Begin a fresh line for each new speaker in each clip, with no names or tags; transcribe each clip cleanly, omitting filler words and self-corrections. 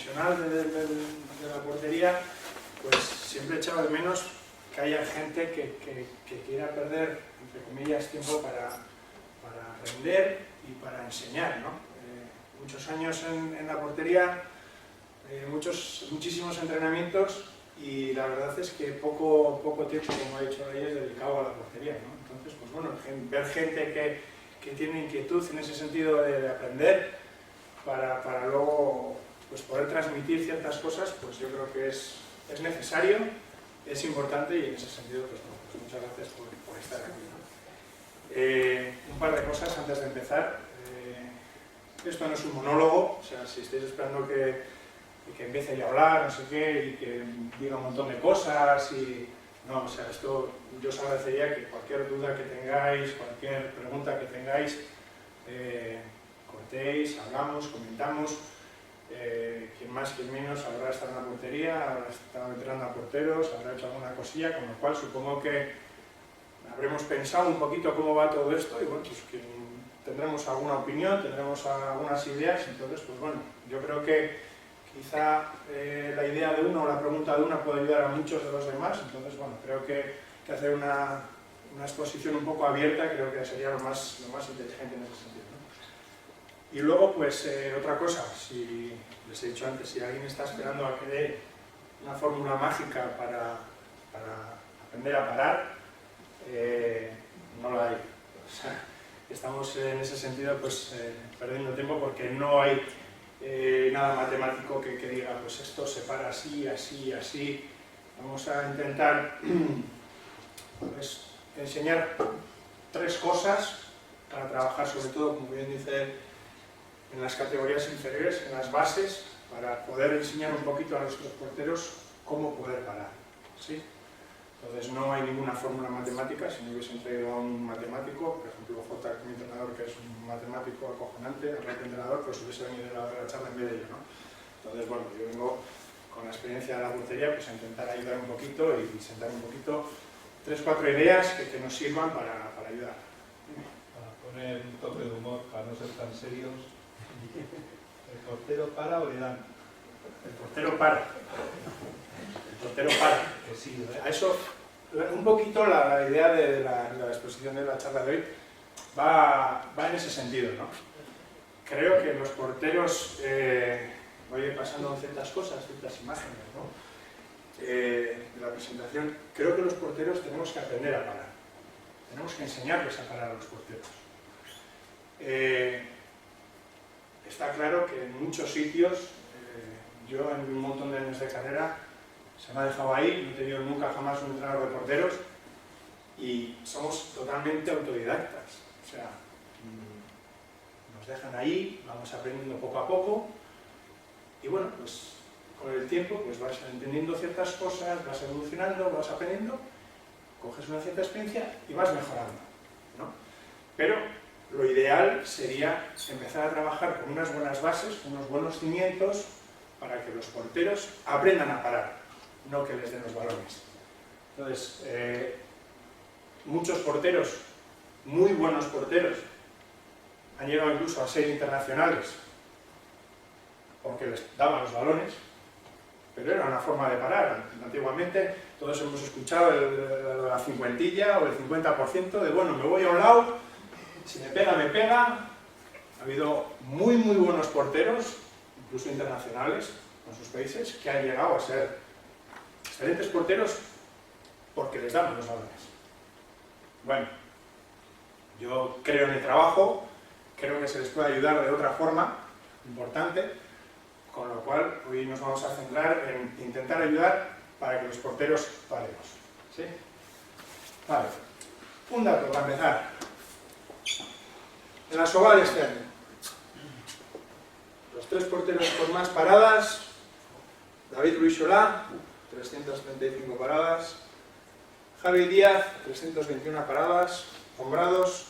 profesional de la portería, pues siempre he echado de menos que haya gente que quiera perder, entre comillas, tiempo para aprender y para enseñar, ¿no? Muchos años en la portería, muchísimos entrenamientos, y la verdad es que poco tiempo, como ha dicho Reyes, dedicado a la portería, ¿no? Entonces, pues bueno, ver gente que tiene inquietud en ese sentido de aprender para luego pues poder transmitir ciertas cosas, pues yo creo que es necesario, es importante, y en ese sentido, pues, bueno, pues muchas gracias por estar aquí, ¿no? Un par de cosas antes de empezar. Esto no es un monólogo, o sea, si estáis esperando que empiece yo a hablar, no sé qué, y que diga un montón de cosas, y no, o sea, esto yo os agradecería que cualquier duda que tengáis, cualquier pregunta que tengáis, cortéis, hablamos, comentamos. Quien más, quien menos, habrá estado en la portería, habrá estado entrenando a porteros, habrá hecho alguna cosilla, con lo cual supongo que habremos pensado un poquito cómo va todo esto, y bueno, pues que tendremos alguna opinión, tendremos algunas ideas. Entonces, pues bueno, yo creo que quizá la idea de uno o la pregunta de uno puede ayudar a muchos de los demás. Entonces, bueno, creo que hacer una exposición un poco abierta creo que sería lo más inteligente en ese sentido, ¿no? Y luego, pues, otra cosa, si les he dicho antes, si alguien está esperando a que dé una fórmula mágica para aprender a parar, no la hay. O sea, estamos en ese sentido pues perdiendo tiempo, porque no hay nada matemático que diga, pues esto se para así, así, así. Vamos a intentar pues, enseñar 3 cosas para trabajar, sobre todo, como bien dice, en las categorías inferiores, en las bases, para poder enseñar un poquito a nuestros porteros cómo poder parar, ¿sí? Entonces no hay ninguna fórmula matemática. Si no hubiesen traído a un matemático, por ejemplo J, mi entrenador, que es un matemático acojonante, el entrenador, pues hubiese venido a la charla en vez de yo, ¿no? Entonces, bueno, yo vengo con la experiencia de la portería, pues a intentar ayudar un poquito y sentar un poquito 3 o 4 ideas que nos sirvan para ayudar.
Para poner un toque de humor, para no ser tan serios. ¿El portero para o le dan?
El portero para. El portero para.
Que sí, ¿verdad?
A eso, un poquito la idea de la exposición de la charla de hoy va en ese sentido, ¿no? Creo que los porteros, voy a ir pasando ciertas cosas, ciertas imágenes, ¿no? De la presentación. Creo que los porteros tenemos que aprender a parar. Tenemos que enseñarles a parar a los porteros. Está claro que en muchos sitios, yo en un montón de años de carrera, se me ha dejado ahí, no he tenido nunca jamás un entrenador de porteros, y somos totalmente autodidactas. O sea, nos dejan ahí, vamos aprendiendo poco a poco, y bueno, pues con el tiempo pues vas entendiendo ciertas cosas, vas evolucionando, vas aprendiendo, coges una cierta experiencia y vas mejorando, ¿no? Pero lo ideal sería empezar a trabajar con unas buenas bases, con unos buenos cimientos, para que los porteros aprendan a parar, no que les den los balones. Entonces, muchos porteros, muy buenos porteros, han llegado incluso a ser internacionales porque les daban los balones, pero era una forma de parar. Antiguamente todos hemos escuchado la cincuentilla o el 50% de, bueno, me voy a un lado, si me pega, me pega. Ha habido muy buenos porteros, incluso internacionales, en sus países, que han llegado a ser excelentes porteros porque les daban los balones. Bueno, yo creo en el trabajo, creo que se les puede ayudar de otra forma importante, con lo cual hoy nos vamos a centrar en intentar ayudar para que los porteros paremos, ¿sí? Vale, un dato para empezar. En la Sobal este año, los 3 porteros con más paradas: David Ruiz Solá, 335 paradas, Javi Díaz, 321 paradas, Hombrados,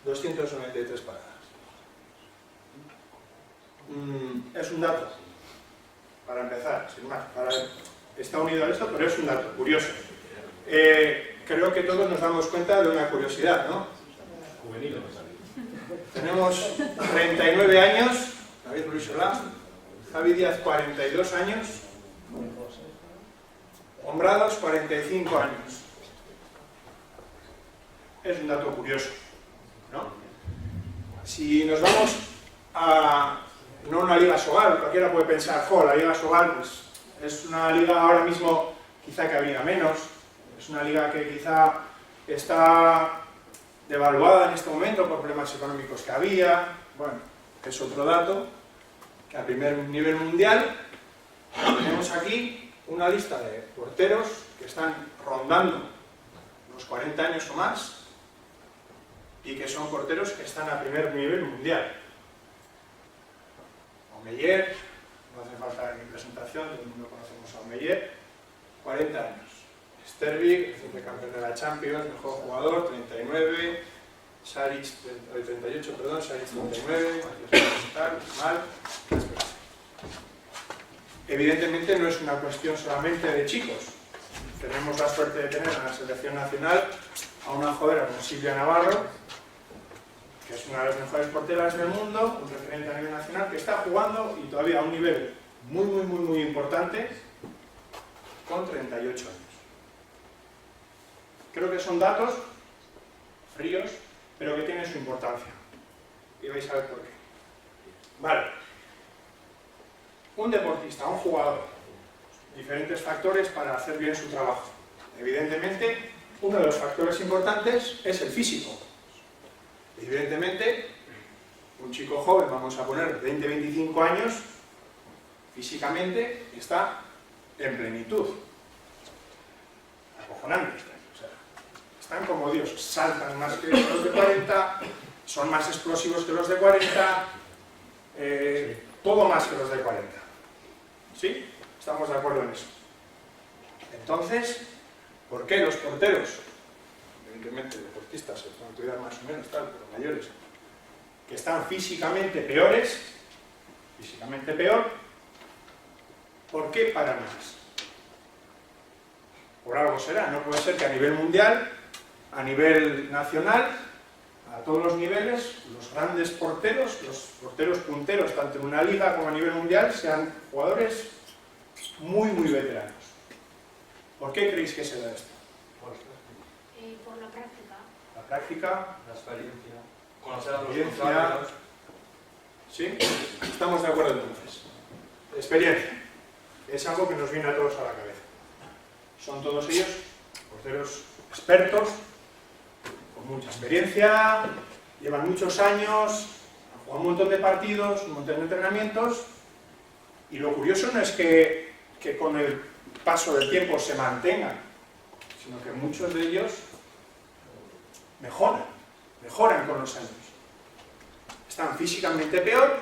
293 paradas. Es un dato, para empezar, sin más, está unido a esto, pero es un dato curioso. Creo que todos nos damos cuenta de una curiosidad, ¿no?
Juveniles.
Tenemos 39 años, David Ruiz Solá, Javi Díaz 42 años, Hombrados 45 años. Es un dato curioso, ¿no? Si nos vamos a no una liga Sobal, cualquiera puede pensar, la liga Sobal pues, es una liga ahora mismo quizá que abriga menos, es una liga que quizá está devaluada en este momento por problemas económicos que había. Bueno, es otro dato, que a primer nivel mundial tenemos aquí una lista de porteros que están rondando los 40 años o más y que son porteros que están a primer nivel mundial. Omeyer, no hace falta ni presentación, todo el mundo conocemos a Omeyer, 40 años. Stervik, reciente campeón de la Champions, mejor jugador, 39. Saric, 38, perdón, Saric 39, mal. Evidentemente no es una cuestión solamente de chicos. Tenemos la suerte de tener en la selección nacional a una jugadora como Silvia Navarro, que es una de las mejores porteras del mundo, un referente a nivel nacional, que está jugando y todavía a un nivel muy importante, con 38 años. Creo que son datos fríos, pero que tienen su importancia. Y vais a ver por qué. Vale. Un deportista, un jugador, diferentes factores para hacer bien su trabajo. Evidentemente, uno de los factores importantes es el físico. Evidentemente, un chico joven, vamos a poner 20-25 años, físicamente está en plenitud. Acojonante. O sea, están como Dios, saltan más que los de 40, son más explosivos que los de 40, todo más que los de 40. ¿Sí? Estamos de acuerdo en eso. Entonces, ¿por qué los porteros, evidentemente deportistas se pueden cuidar más o menos, tal, pero mayores, que están físicamente peores, ¿por qué paran más? Por algo será, no puede ser que a nivel mundial, a nivel nacional, a todos los niveles, los grandes porteros, los porteros punteros, tanto en una liga como a nivel mundial, sean jugadores muy veteranos. ¿Por qué creéis que se da esto?
Por la práctica.
La práctica,
La experiencia.
conocer a los contrarios. ¿Sí? Estamos de acuerdo entonces. Experiencia. Es algo que nos viene a todos a la cabeza. Son todos ellos porteros expertos, con mucha experiencia, llevan muchos años, han jugado un montón de partidos, un montón de entrenamientos, y lo curioso no es que con el paso del tiempo se mantengan, sino que muchos de ellos mejoran con los años. Están físicamente peor,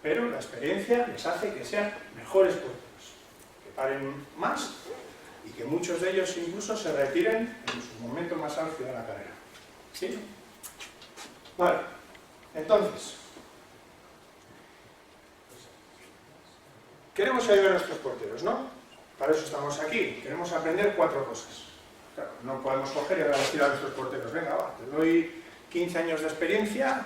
pero la experiencia les hace que sean mejores porteros, que paren más y que muchos de ellos incluso se retiren en su momento más álgido de la carrera. ¿Sí? Vale, entonces, queremos ayudar a nuestros porteros, ¿no? Para eso estamos aquí, queremos aprender 4 cosas. Claro, no podemos coger y decir a nuestros porteros, venga, va, te doy 15 años de experiencia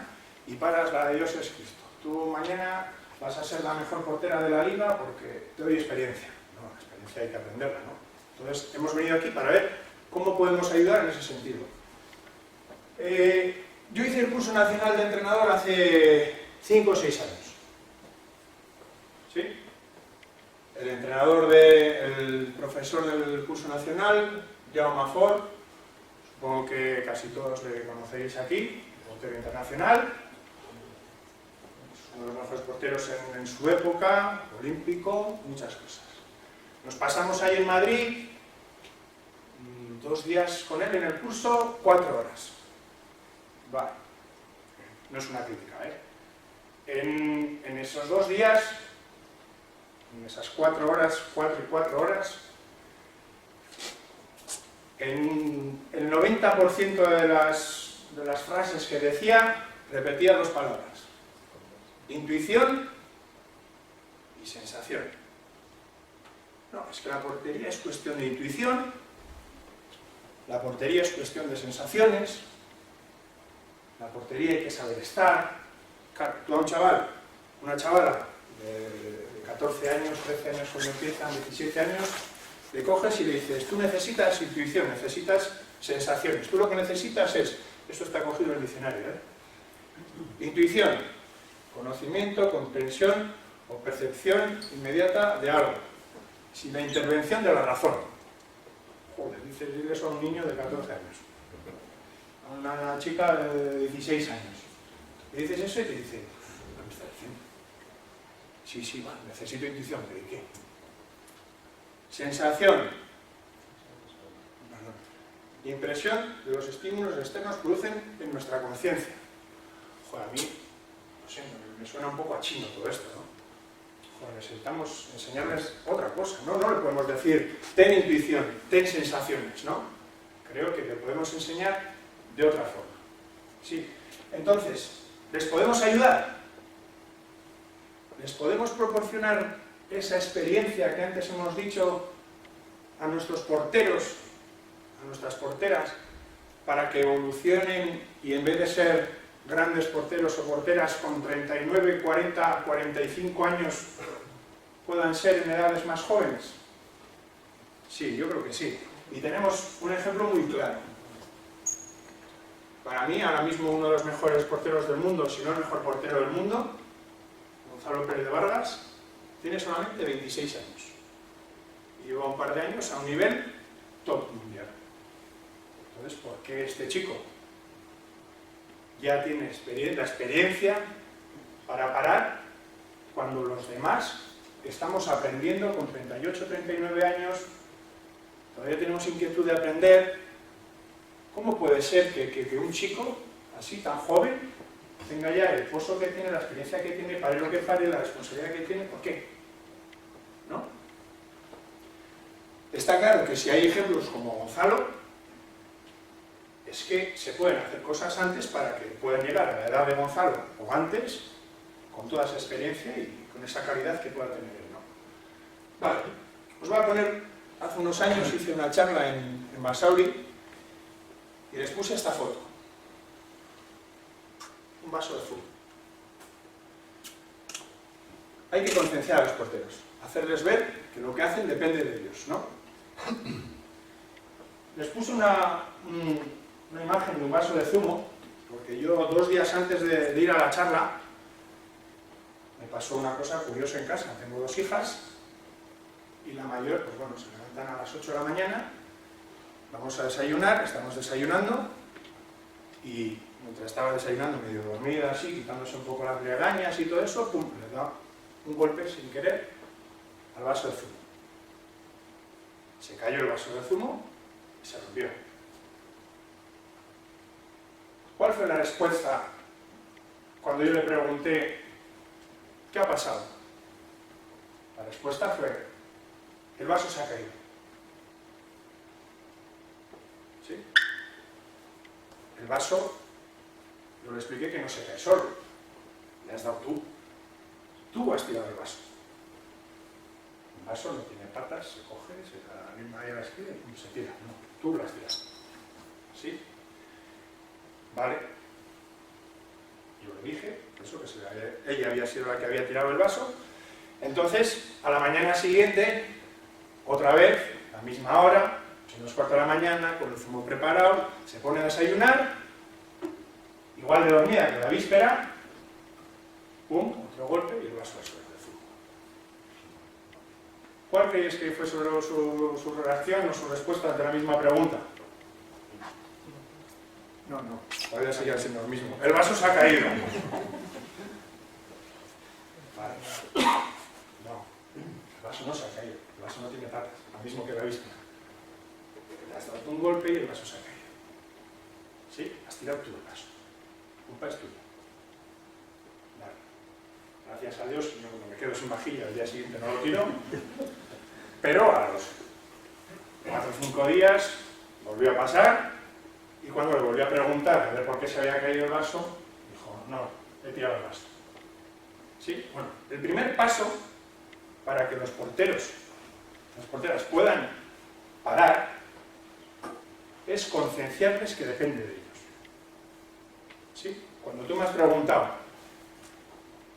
y paras la de Dios es Cristo. Tú mañana vas a ser la mejor portera de la liga porque te doy experiencia. No, la experiencia hay que aprenderla, ¿no? Entonces, hemos venido aquí para ver cómo podemos ayudar en ese sentido. Yo hice el curso nacional de entrenador hace 5 o 6 años. ¿Sí? El entrenador, el profesor del curso nacional, Jaume Fort, supongo que casi todos le conocéis aquí, portero internacional, uno de los mejores porteros en su época, olímpico, muchas cosas. Nos pasamos ahí en Madrid 2 días con él en el curso, 4 horas. Vale, no es una crítica, ¿eh? En esos 2 días, en esas 4 horas, 4 y 4 horas, en el 90% de las frases que decía, repetía 2 palabras. Intuición y sensación. No, es que la portería es cuestión de intuición, la portería es cuestión de sensaciones, la portería hay que saber estar. Claro, tú a un chaval Una chavala de 14 años, 13 años cuando empiezan, 17 años, le coges y le dices, tú necesitas intuición, necesitas sensaciones. Tú lo que necesitas es, esto está cogido en el diccionario, intuición, conocimiento, comprensión o percepción inmediata de algo, sin la intervención de la razón. Joder, dices eso a un niño de 14 años, a una chica de 16 años. Le dices eso y te dice, ¿qué me está diciendo? Sí, bueno, necesito intuición, ¿pero qué? Sensación. Impresión de los estímulos externos producen en nuestra conciencia. Joder, a mí, no sé, me suena un poco a chino todo esto, ¿no? Joder, necesitamos enseñarles otra cosa, ¿no? No le podemos decir, ten intuición, ten sensaciones, ¿no? Creo que le podemos enseñar de otra forma. Sí. Entonces, ¿les podemos ayudar? ¿Les podemos proporcionar esa experiencia que antes hemos dicho a nuestros porteros, a nuestras porteras, para que evolucionen y en vez de ser grandes porteros o porteras con 39, 40, 45 años puedan ser en edades más jóvenes? Sí, yo creo que sí. Y tenemos un ejemplo muy claro. Para mí, ahora mismo uno de los mejores porteros del mundo, si no el mejor portero del mundo, Gonzalo Pérez de Vargas, tiene solamente 26 años. Y lleva un par de años a un nivel top mundial. Entonces, ¿por qué este chico ya tiene la experiencia para parar cuando los demás estamos aprendiendo con 38, 39 años, todavía tenemos inquietud de aprender? ¿Cómo puede ser que un chico así tan joven tenga ya el pozo que tiene, la experiencia que tiene, pare lo que pare, la responsabilidad que tiene? ¿Por qué? ¿No? Está claro que si hay ejemplos como Gonzalo, es que se pueden hacer cosas antes para que puedan llegar a la edad de Gonzalo o antes, con toda esa experiencia y con esa calidad que pueda tener él, ¿no? Vale, os voy a poner, hace unos años hice una charla en Basauri y les puse esta foto. Un vaso de zumo. Hay que concienciar a los porteros, hacerles ver que lo que hacen depende de ellos, ¿no? Les puse una imagen de un vaso de zumo, porque yo 2 días antes de ir a la charla me pasó una cosa curiosa en casa. Tengo 2 hijas y la mayor, pues bueno, se levantan a las 8 de la mañana, vamos a desayunar, estamos desayunando y mientras estaba desayunando medio dormida así, quitándose un poco las legañas y todo eso, pum, le da un golpe sin querer al vaso de zumo. Se cayó el vaso de zumo y se rompió. ¿Cuál fue la respuesta cuando yo le pregunté qué ha pasado? La respuesta fue, el vaso se ha caído. ¿Sí? El vaso, yo le expliqué que no se cae solo, le has dado tú. Tú has tirado el vaso. El vaso no tiene patas, se coge, se anima ahí a la esquina y se tira. No, tú lo has tirado. ¿Sí? Vale. Yo le dije, eso, que ella había sido la que había tirado el vaso. Entonces, a la mañana siguiente, otra vez, a la misma hora, 2:15 de la mañana, con el zumo preparado, se pone a desayunar, igual de dormida que la víspera, pum, otro golpe y el vaso al suelo de zumo. ¿Cuál creéis que fue su reacción o su respuesta ante la misma pregunta? No, todavía seguía siendo lo mismo. El vaso se ha caído. Vale. No, el vaso no se ha caído. El vaso no tiene patas, lo mismo que la víspera. Le has dado un golpe y el vaso se ha caído. ¿Sí? Has tirado tú el vaso. La culpa es tuya. Vale. Gracias a Dios, yo cuando me quedo sin vajilla, el día siguiente no lo tiro. Pero a los 4 o 5 días volvió a pasar. Y cuando le volví a preguntar a ver por qué se había caído el vaso, dijo, no, he tirado el vaso. ¿Sí? Bueno, el primer paso para que los porteros, las porteras puedan parar, es concienciarles que depende de ellos. ¿Sí? Cuando tú me has preguntado,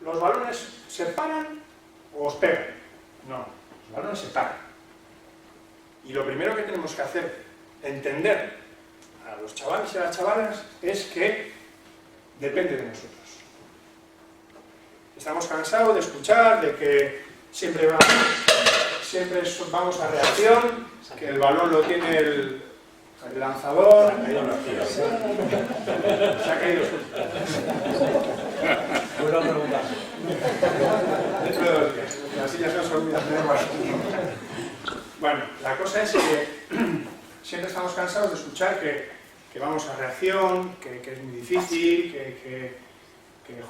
¿los balones se paran o os pegan? No, los balones se paran. Y lo primero que tenemos que hacer, entender a los chavales y a las chavalas, es que depende de nosotros. Estamos cansados de escuchar, de que siempre vamos a reacción, que el balón lo tiene el lanzador. Se ha caído.
Buena pregunta.
Dentro de 2 días. Así ya se nos olvida tener más. Bueno, la cosa es que siempre estamos cansados de escuchar que vamos a reacción, que es muy difícil,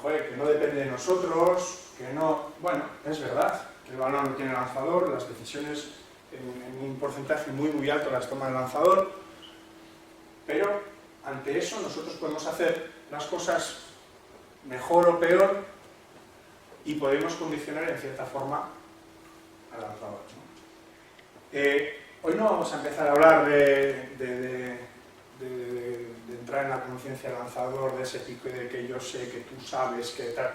joder, que no depende de nosotros, que no... Bueno, es verdad, que el balón no tiene lanzador, las decisiones en un porcentaje muy muy alto las toma el lanzador, pero ante eso nosotros podemos hacer las cosas mejor o peor y podemos condicionar en cierta forma al lanzador, ¿no? Hoy no vamos a empezar a hablar de entrar en la conciencia del lanzador, de ese pico y de que yo sé, que tú sabes, que tal.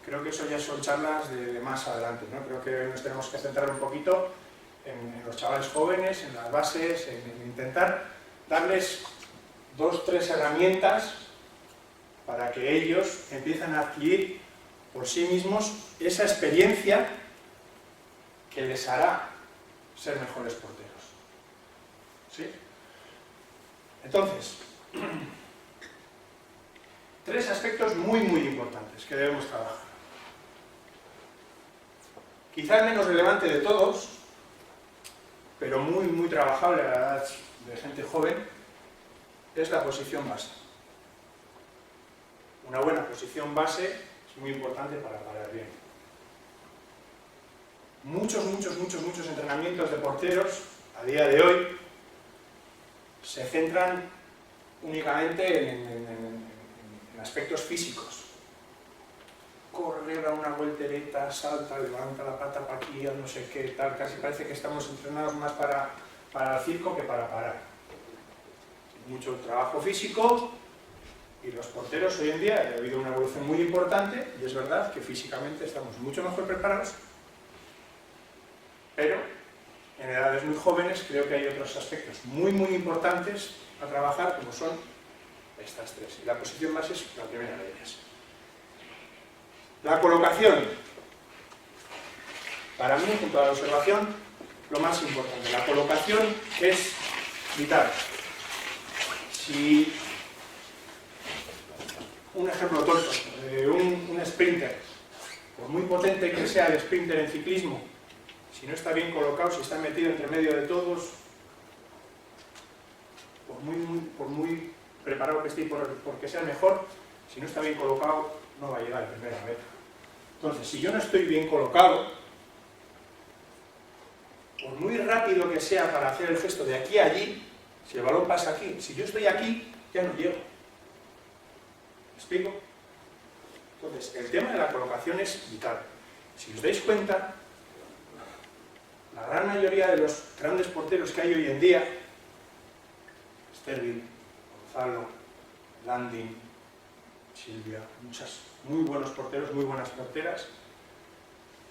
Creo que eso ya son charlas de más adelante, ¿no? Creo que nos tenemos que centrar un poquito en los chavales jóvenes, en las bases, en intentar darles 2 o 3 herramientas para que ellos empiecen a adquirir por sí mismos esa experiencia que les hará ser mejores porteros. ¿Sí? Entonces, 3 aspectos muy muy importantes que debemos trabajar. Quizá el menos relevante de todos, pero muy muy trabajable a la edad de gente joven, es la posición base. Una buena posición base es muy importante para parar bien. Muchos entrenamientos de porteros a día de hoy se centran únicamente en aspectos físicos. Corre, da una voltereta, salta, levanta la pata para aquí, no sé qué, tal. Casi parece que estamos entrenados más para el circo que para parar. Mucho trabajo físico y los porteros hoy en día ha habido una evolución muy importante y es verdad que físicamente estamos mucho mejor preparados, pero en edades muy jóvenes creo que hay otros aspectos muy muy importantes a trabajar, como son estas 3. Y la posición base es la primera de ellas. La colocación. Para mí, junto a la observación, lo más importante. La colocación es vital. Si un ejemplo tonto, un sprinter, por muy potente que sea el sprinter en ciclismo, si no está bien colocado, si está metido entre medio de todos, por muy preparado que esté y porque sea mejor, si no está bien colocado, no va a llegar a primera meta. Entonces, si yo no estoy bien colocado, por muy rápido que sea para hacer el gesto de aquí a allí, si el balón pasa aquí, si yo estoy aquí, ya no llego. ¿Me explico? Entonces, el tema de la colocación es vital. Si os dais cuenta, la gran mayoría de los grandes porteros que hay hoy en día, Sterling, Gonzalo, Landin, Silvia, muchos muy buenos porteros, muy buenas porteras,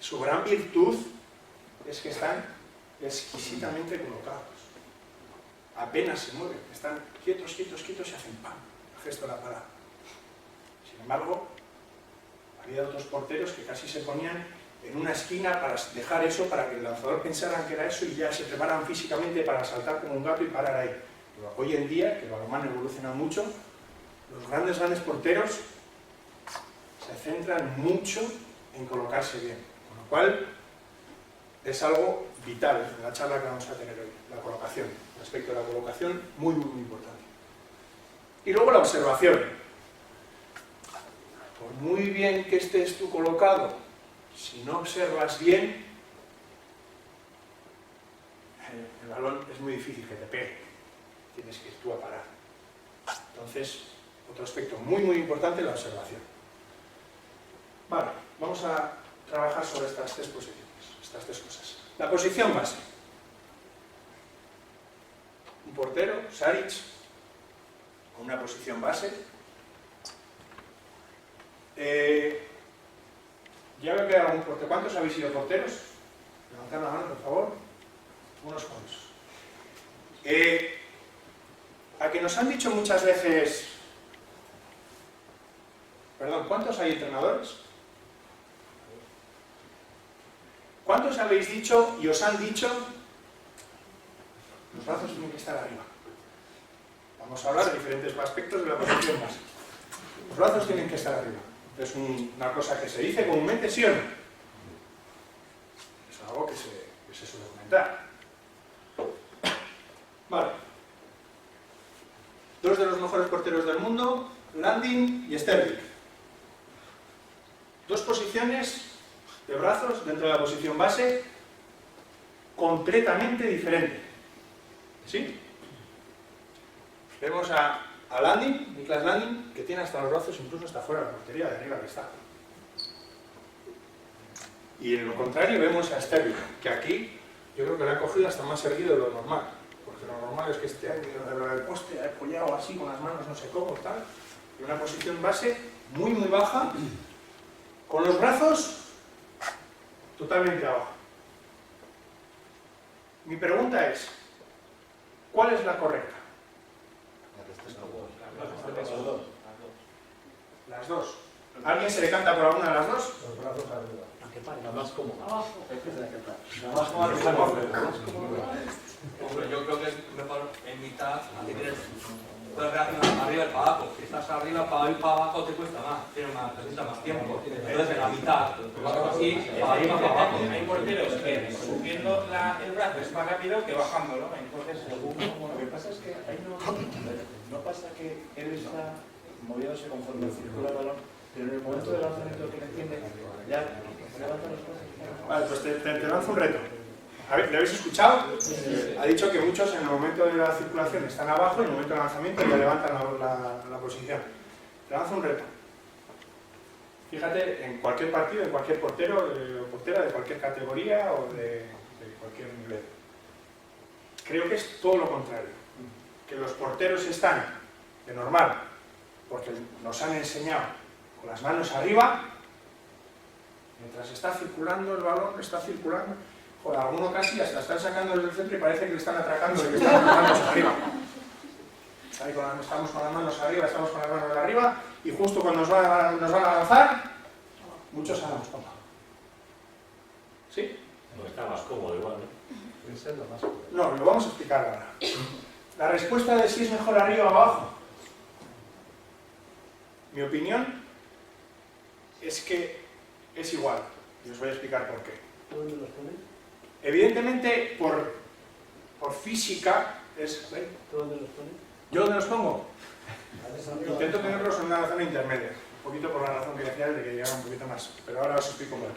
su gran virtud es que están exquisitamente colocados. Apenas se mueven, están quietos y hacen ¡pam! El gesto de la parada. Sin embargo, había otros porteros que casi se ponían en una esquina para dejar eso, para que el lanzador pensara que era eso y ya se preparan físicamente para saltar como un gato y parar ahí. Pero hoy en día, que el balonmano evoluciona mucho, los grandes porteros se centran mucho en colocarse bien, con lo cual es algo vital en la charla que vamos a tener hoy, la colocación, el aspecto de la colocación muy importante. Y luego la observación. Por muy bien que estés tú colocado, si no observas bien, el balón es muy difícil que te pegue, tienes que ir tú a parar. Entonces, otro aspecto muy importante, la observación. Vale, vamos a trabajar sobre estas 3 posiciones, estas 3 cosas. La posición base. Un portero, Šarić, con una posición base. Ya veo que hay algún portero. ¿Cuántos habéis sido porteros? Levantad la mano, por favor. Unos cuantos. A que nos han dicho muchas veces... Perdón, ¿cuántos hay entrenadores? ¿Cuántos habéis dicho y os han dicho los brazos tienen que estar arriba? Vamos a hablar de diferentes aspectos de la posición básica. Los brazos tienen que estar arriba. Es una cosa que se dice comúnmente, ¿sí o no? Es algo que se suele comentar. Vale. Dos de los mejores porteros del mundo, Landin y Sterling. Dos posiciones de brazos dentro de la posición base completamente diferentes. ¿Sí? Vemos a Landin, Niklas Landin, que tiene hasta los brazos incluso hasta fuera de la portería, de arriba que está. Y en lo contrario vemos a Sterling, que aquí yo creo que le ha cogido hasta más erguido de lo normal. Porque lo normal es que esté en el poste apoyado así con las manos no sé cómo, tal. En una posición base muy muy baja, con los brazos totalmente abajo. Mi pregunta es, ¿cuál es la correcta? Las dos. ¿Alguien se decanta por alguna de las dos?
Los brazos arriba. La más cómoda.
Abajo.
La más cómoda.
Hombre, yo creo que es mejor en mitad, así tienes, puedes reaccionar arriba y para abajo. Si estás arriba, para ir para abajo te cuesta más, necesitas más tiempo. Entonces en la mitad, así, para arriba, para abajo.
Hay porteros que subiendo el brazo es más rápido que bajándolo, entonces según...
Lo que pasa es que ahí no pasa que él está moviéndose conforme circula el balón, pero en el momento del lanzamiento que le entiende, ya levanta los brazos.
Vale, pues te lanzo un reto. A ver, ¿le habéis escuchado? Ha dicho que muchos en el momento de la circulación están abajo y en el momento del lanzamiento ya levantan la posición. Te lanzo un reto. Fíjate, en cualquier partido, en cualquier portero o portera de cualquier categoría o de cualquier nivel. Creo que es todo lo contrario. Que los porteros están de normal, porque nos han enseñado con las manos arriba, mientras está circulando el balón, está circulando. Joder, alguno casi hasta están sacando desde el centro y parece que le están atracando y que están con las manos arriba. Ahí estamos con las manos arriba, estamos con las manos arriba y justo cuando nos van a lanzar, muchos hagamos toma. ¿Sí?
No está más cómodo igual, ¿no?
Esa es la más cómoda.
No, lo vamos a explicar ahora. La respuesta de si es mejor arriba o abajo. Mi opinión es que es igual. Y os voy a explicar por qué.
¿Dónde los pones?
Evidentemente, por física, es...
¿Dónde los pones?
¿Yo dónde los pongo?
Haces arriba.
Intento tenerlos en una zona intermedia. Un poquito por la razón que decía de que llegara un poquito más. Pero ahora os explico por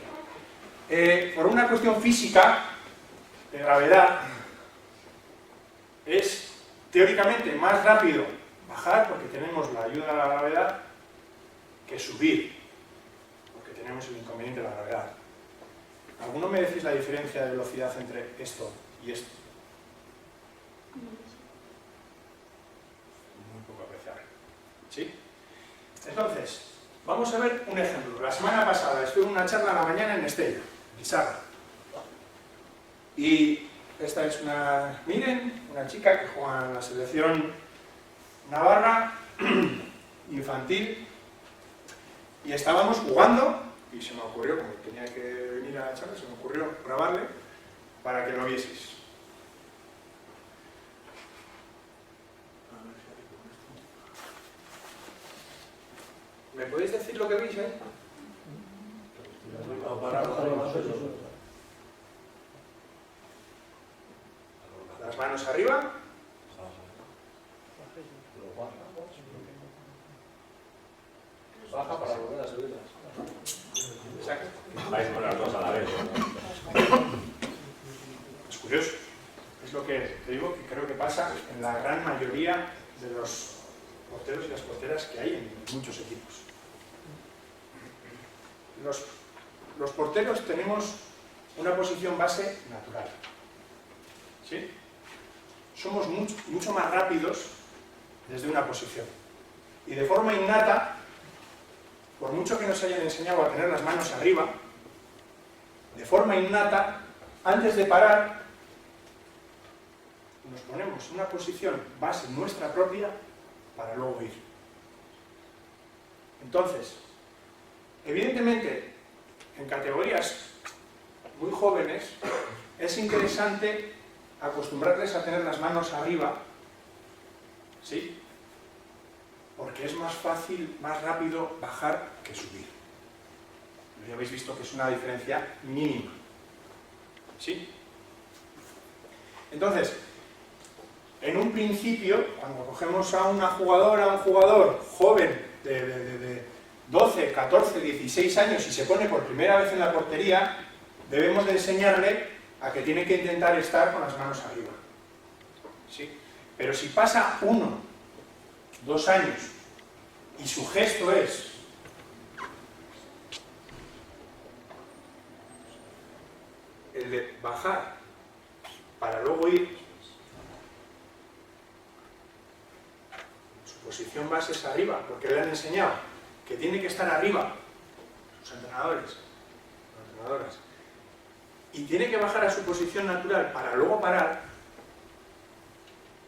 qué. Por una cuestión física, de gravedad, es teóricamente más rápido bajar porque tenemos la ayuda de la gravedad que subir porque tenemos el inconveniente de la gravedad. ¿Alguno me decís la diferencia de velocidad entre esto y esto? Muy poco apreciable. ¿Sí? Entonces, vamos a ver un ejemplo. La semana pasada estuve en una charla a la mañana en Estella, en Saga. Y esta es una, miren, una chica que juega en la selección navarra infantil y estábamos jugando y se me ocurrió, como tenía que venir a la charla, se me ocurrió grabarle para que lo vieseis. ¿Me podéis decir lo que veis, eh? Las manos arriba.
Baja para volver a subirlas.
Exacto.
Vais con las dos a la vez,
Es curioso. Es lo que te digo que creo que pasa en la gran mayoría de los porteros y las porteras que hay en muchos equipos. Los porteros tenemos una posición base natural. ¿Sí? Somos mucho más rápidos desde una posición. Y de forma innata, por mucho que nos hayan enseñado a tener las manos arriba, de forma innata, antes de parar, nos ponemos en una posición base nuestra propia para luego ir. Entonces, evidentemente, en categorías muy jóvenes, es interesante acostumbrarles a tener las manos arriba, ¿sí? Porque es más fácil, más rápido bajar que subir. Ya habéis visto que es una diferencia mínima, ¿sí? Entonces, en un principio, cuando cogemos a una jugadora, a un jugador joven de 12, 14, 16 años y se pone por primera vez en la portería, debemos de enseñarle a que tiene que intentar estar con las manos arriba, ¿sí? Pero si pasa 1, 2 años y su gesto es el de bajar para luego ir, su posición base es arriba, porque le han enseñado que tiene que estar arriba, sus entrenadores, entrenadoras, y tiene que bajar a su posición natural para luego parar.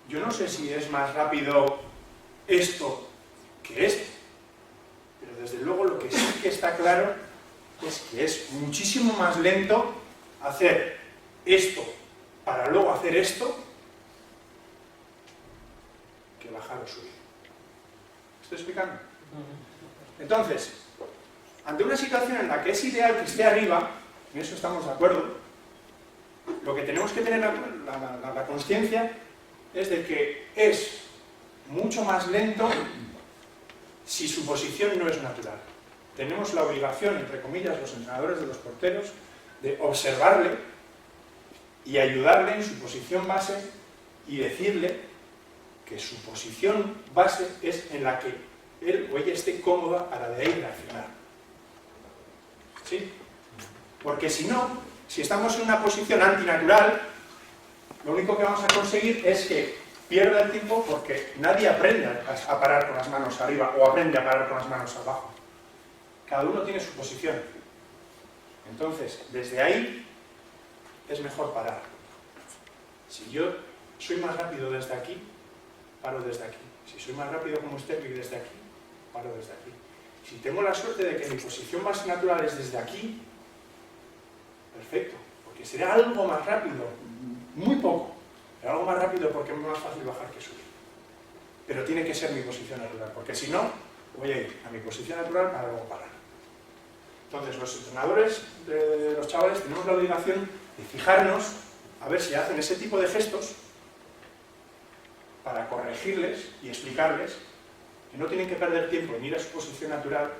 Yo no sé si es más rápido esto que esto, pero desde luego lo que sí que está claro es que es muchísimo más lento hacer esto para luego hacer esto que bajar o subir. ¿Estoy explicando? Entonces, ante una situación en la que es ideal que esté arriba, en eso estamos de acuerdo, lo que tenemos que tener la consciencia es de que es mucho más lento si su posición no es natural. Tenemos la obligación, entre comillas, los entrenadores de los porteros, de observarle y ayudarle en su posición base y decirle que su posición base es en la que él o ella esté cómoda para de ahí reaccionar. ¿Sí? Porque si no, si estamos en una posición antinatural, lo único que vamos a conseguir es que pierda el tiempo, porque nadie aprende a parar con las manos arriba o aprende a parar con las manos abajo. Cada uno tiene su posición. Entonces, desde ahí es mejor parar. Si yo soy más rápido desde aquí, paro desde aquí. Si soy más rápido como usted y desde aquí, paro desde aquí. Si tengo la suerte de que mi posición base natural es desde aquí, perfecto, porque será algo más rápido, muy poco, pero algo más rápido porque es más fácil bajar que subir. Pero tiene que ser mi posición natural, porque si no, voy a ir a mi posición natural para luego parar. Entonces, los entrenadores de los chavales tenemos la obligación de fijarnos a ver si hacen ese tipo de gestos para corregirles y explicarles que no tienen que perder tiempo en ir a su posición natural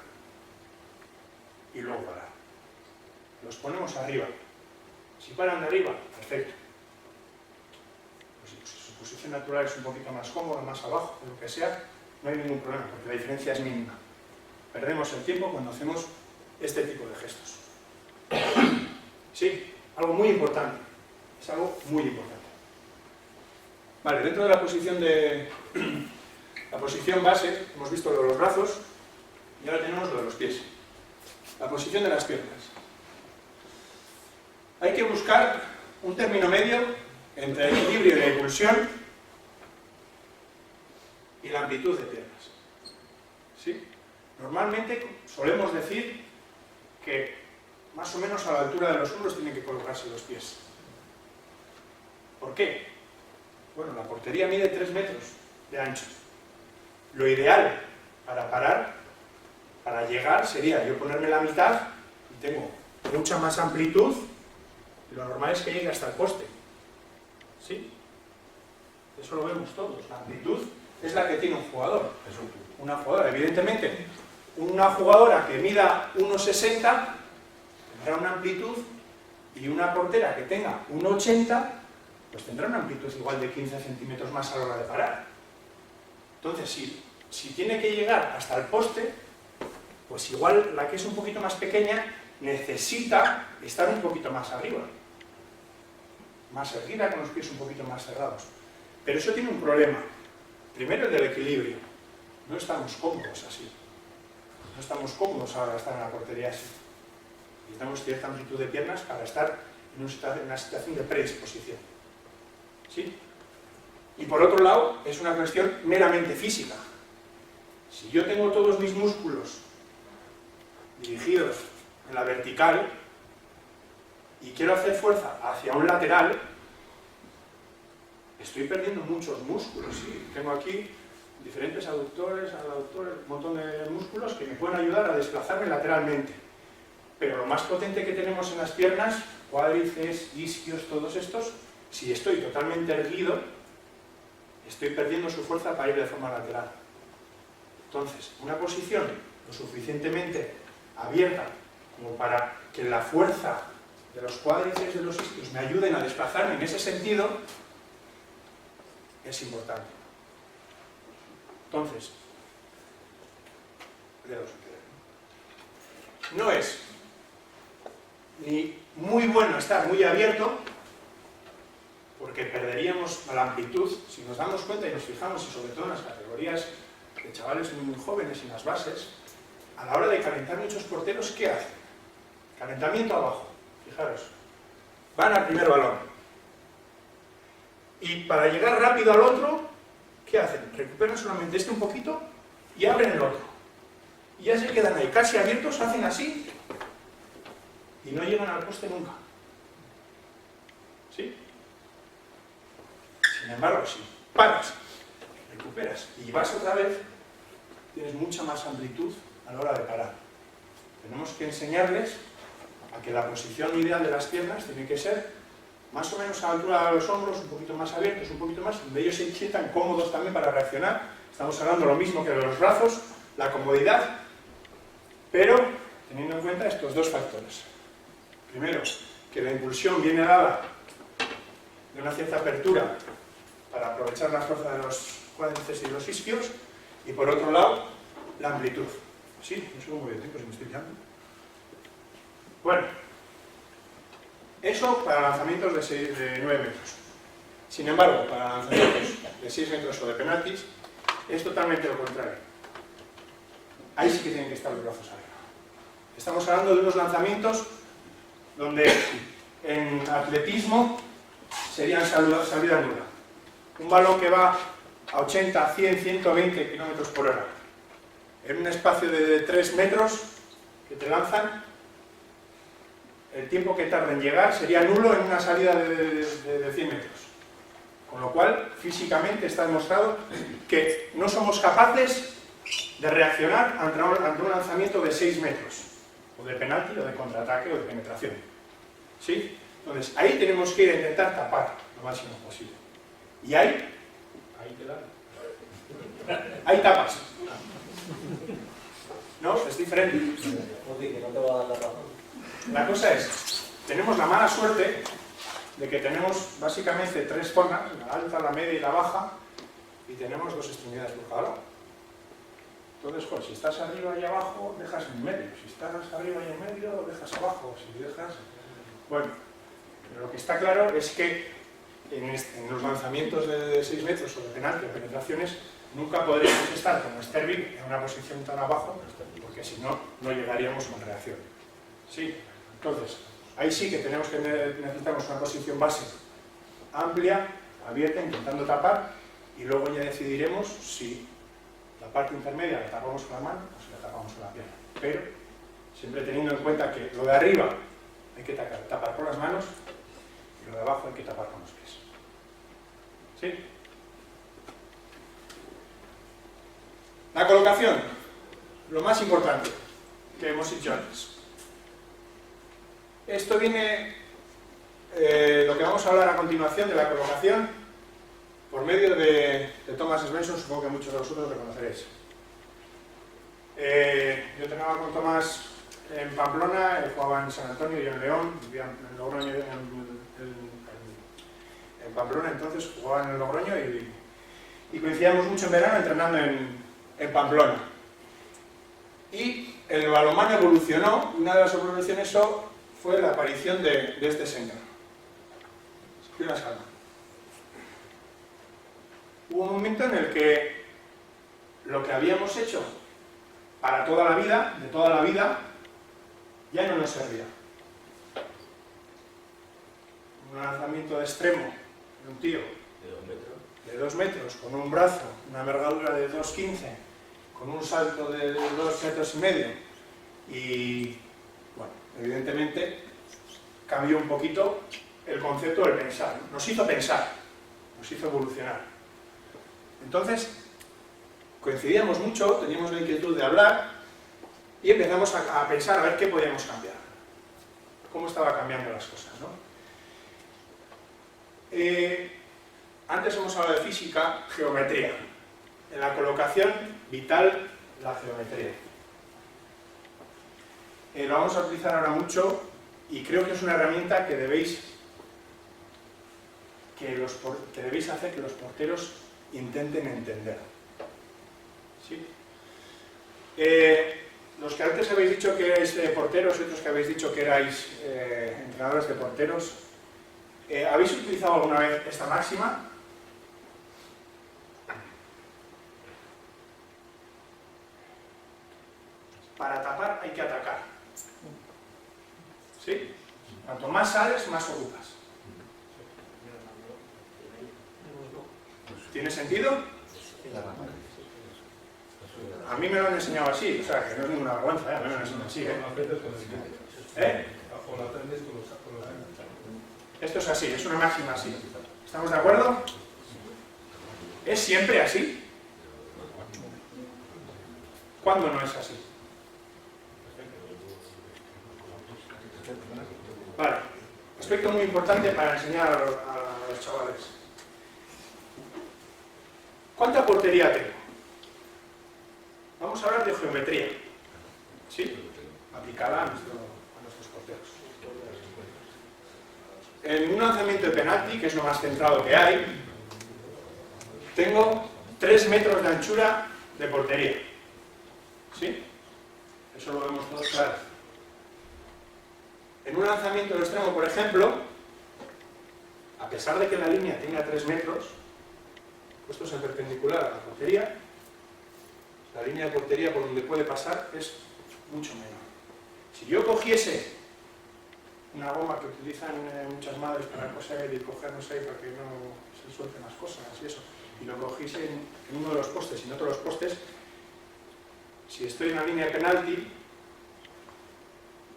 y luego parar. Los ponemos arriba. Si paran de arriba, perfecto. Pues si su posición natural es un poquito más cómoda, más abajo, lo que sea, no hay ningún problema, porque la diferencia es mínima. Perdemos el tiempo cuando hacemos este tipo de gestos. Sí, algo muy importante. Es algo muy importante. Vale, dentro de la posición la posición base, hemos visto lo de los brazos y ahora tenemos lo de los pies. La posición de las piernas. Hay que buscar un término medio entre el equilibrio y la impulsión y la amplitud de piernas. ¿Sí? Normalmente solemos decir que más o menos a la altura de los hombros tienen que colocarse los pies. ¿Por qué? Bueno, la portería mide 3 metros de ancho. Lo ideal para parar, para llegar, sería yo ponerme la mitad y tengo mucha más amplitud. Lo normal es que llegue hasta el poste. ¿Sí? Eso lo vemos todos. La amplitud es la que tiene un jugador. Una jugadora, evidentemente, una jugadora que mida 1,60 tendrá una amplitud, y una portera que tenga 1,80 pues tendrá una amplitud igual de 15 centímetros más a la hora de parar. Entonces, si tiene que llegar hasta el poste, pues igual la que es un poquito más pequeña necesita estar un poquito más arriba, más erguida, con los pies un poquito más cerrados. Pero eso tiene un problema. Primero, el del equilibrio. No estamos cómodos así. No estamos cómodos ahora estar en la portería así. Necesitamos cierta amplitud de piernas para estar en una situación de predisposición. ¿Sí? Y por otro lado, es una cuestión meramente física. Si yo tengo todos mis músculos dirigidos en la vertical y quiero hacer fuerza hacia un lateral, estoy perdiendo muchos músculos. ¿Sí? Tengo aquí diferentes aductores, un montón de músculos que me pueden ayudar a desplazarme lateralmente. Pero lo más potente que tenemos en las piernas, cuádriceps, isquios, todos estos, si estoy totalmente erguido, estoy perdiendo su fuerza para ir de forma lateral. Entonces, una posición lo suficientemente abierta como para que la fuerza de los cuádriceps y de los isquios me ayuden a desplazarme en ese sentido, es importante. Entonces, no es ni muy bueno estar muy abierto, porque perderíamos la amplitud. Si nos damos cuenta y nos fijamos, y sobre todo en las categorías de chavales muy jóvenes y en las bases, a la hora de calentar muchos porteros, ¿qué hacen? Calentamiento abajo, fijaros. Van al primer balón. Y para llegar rápido al otro, ¿qué hacen? Recuperan solamente este un poquito y abren el otro. Y ya se quedan ahí casi abiertos, hacen así y no llegan al poste nunca. ¿Sí? Sin embargo, si paras, recuperas y vas otra vez, tienes mucha más amplitud a la hora de parar. Tenemos que enseñarles a que la posición ideal de las piernas tiene que ser más o menos a la altura de los hombros, un poquito más abiertos, un poquito más, donde ellos se sientan cómodos también para reaccionar. Estamos hablando lo mismo que de los brazos, la comodidad, pero teniendo en cuenta estos dos factores. Primero, que la impulsión viene dada de una cierta apertura para aprovechar la fuerza de los cuádriceps y los isquios, y por otro lado, la amplitud. Sí, no sé cómo voy de tiempo, si me estoy quedando. Bueno, eso para lanzamientos de 9 metros. Sin embargo, para lanzamientos de 6 metros o de penaltis, es totalmente lo contrario. Ahí sí que tienen que estar los brazos arriba. Estamos hablando de unos lanzamientos donde en atletismo serían salida nula. Un balón que va a 80, 100, 120 km por hora en un espacio de 3 metros que te lanzan, el tiempo que tarda en llegar sería nulo en una salida de 100 metros. Con lo cual, físicamente está demostrado que no somos capaces de reaccionar ante un lanzamiento de 6 metros, o de penalti, o de contraataque, o de penetración. ¿Sí? Entonces, ahí tenemos que ir a intentar tapar lo máximo posible. Y ahí tapas. ¿No? Es diferente. La cosa es, tenemos la mala suerte de que tenemos básicamente 3 zonas, la alta, la media y la baja, y tenemos 2 extremidades por cada lado. Entonces, pues, si estás arriba y abajo, dejas en medio. Si estás arriba y en medio, dejas abajo. Si dejas... Bueno, pero lo que está claro es que en los lanzamientos de 6 metros o de penalti o penetraciones, nunca podríamos estar como Sterling en una posición tan abajo, porque si no, no llegaríamos con reacción. ¿Sí? Entonces, ahí sí que necesitamos una posición base amplia, abierta, intentando tapar, y luego ya decidiremos si la parte intermedia la tapamos con la mano o si la tapamos con la pierna. Pero siempre teniendo en cuenta que lo de arriba hay que tapar con las manos y lo de abajo hay que tapar con los pies. ¿Sí? La colocación, lo más importante que hemos dicho antes. Esto viene, lo que vamos a hablar a continuación de la colocación, por medio de Thomas Svensson, supongo que muchos de vosotros lo conoceréis. Yo entrenaba con Thomas en Pamplona, él jugaba en San Antonio, yo en León, vivía en Logroño, en Pamplona, entonces jugaba en el Logroño y coincidíamos mucho en verano entrenando en Pamplona. Y el balonmano evolucionó, y una de las evoluciones fue la aparición de este señor. Una escala. Hubo un momento en el que lo que habíamos hecho para toda la vida, de toda la vida, ya no nos servía. un lanzamiento de extremo de un tío de 2 metros, con un brazo, una envergadura de 2,15, con un salto de 2,5 metros, y, bueno, evidentemente cambió un poquito el concepto del pensar, nos hizo pensar, nos hizo evolucionar. Entonces, coincidíamos mucho, teníamos la inquietud de hablar y empezamos a pensar a ver qué podíamos cambiar, cómo estaban cambiando las cosas, ¿no? Antes hemos hablado de física, geometría. En la colocación vital, la geometría. Lo vamos a utilizar ahora mucho y creo que es una herramienta que debéis hacer que los porteros intenten entender. ¿Sí? Los que antes habéis dicho que erais porteros y otros que habéis dicho que erais entrenadores de porteros, ¿habéis utilizado alguna vez esta máxima? Para tapar hay que atacar. ¿Sí? Cuanto más sales, más ocupas. ¿Tiene sentido? A mí me lo han enseñado así, o sea, que no es ninguna vergüenza, a mí me lo han enseñado así, Esto es así, es una máxima así. ¿Estamos de acuerdo? ¿Es siempre así? ¿Cuándo no es así? Vale, aspecto muy importante para enseñar a los chavales. ¿Cuánta portería tengo? Vamos a hablar de geometría, ¿sí? Aplicada a nuestros porteros. En un lanzamiento de penalti, que es lo más centrado que hay, tengo 3 metros de anchura de portería, ¿sí? Eso lo vemos todos claro. En un lanzamiento de extremo, por ejemplo, a pesar de que la línea tenga 3 metros, puestos en perpendicular a la portería, la línea de portería por donde puede pasar es mucho menor. Si yo cogiese una goma que utilizan muchas madres para coser y coger, no sé, para que no se suelten las cosas y eso, y lo cogiese en uno de los postes y en otro de los postes, si estoy en la línea de penalti,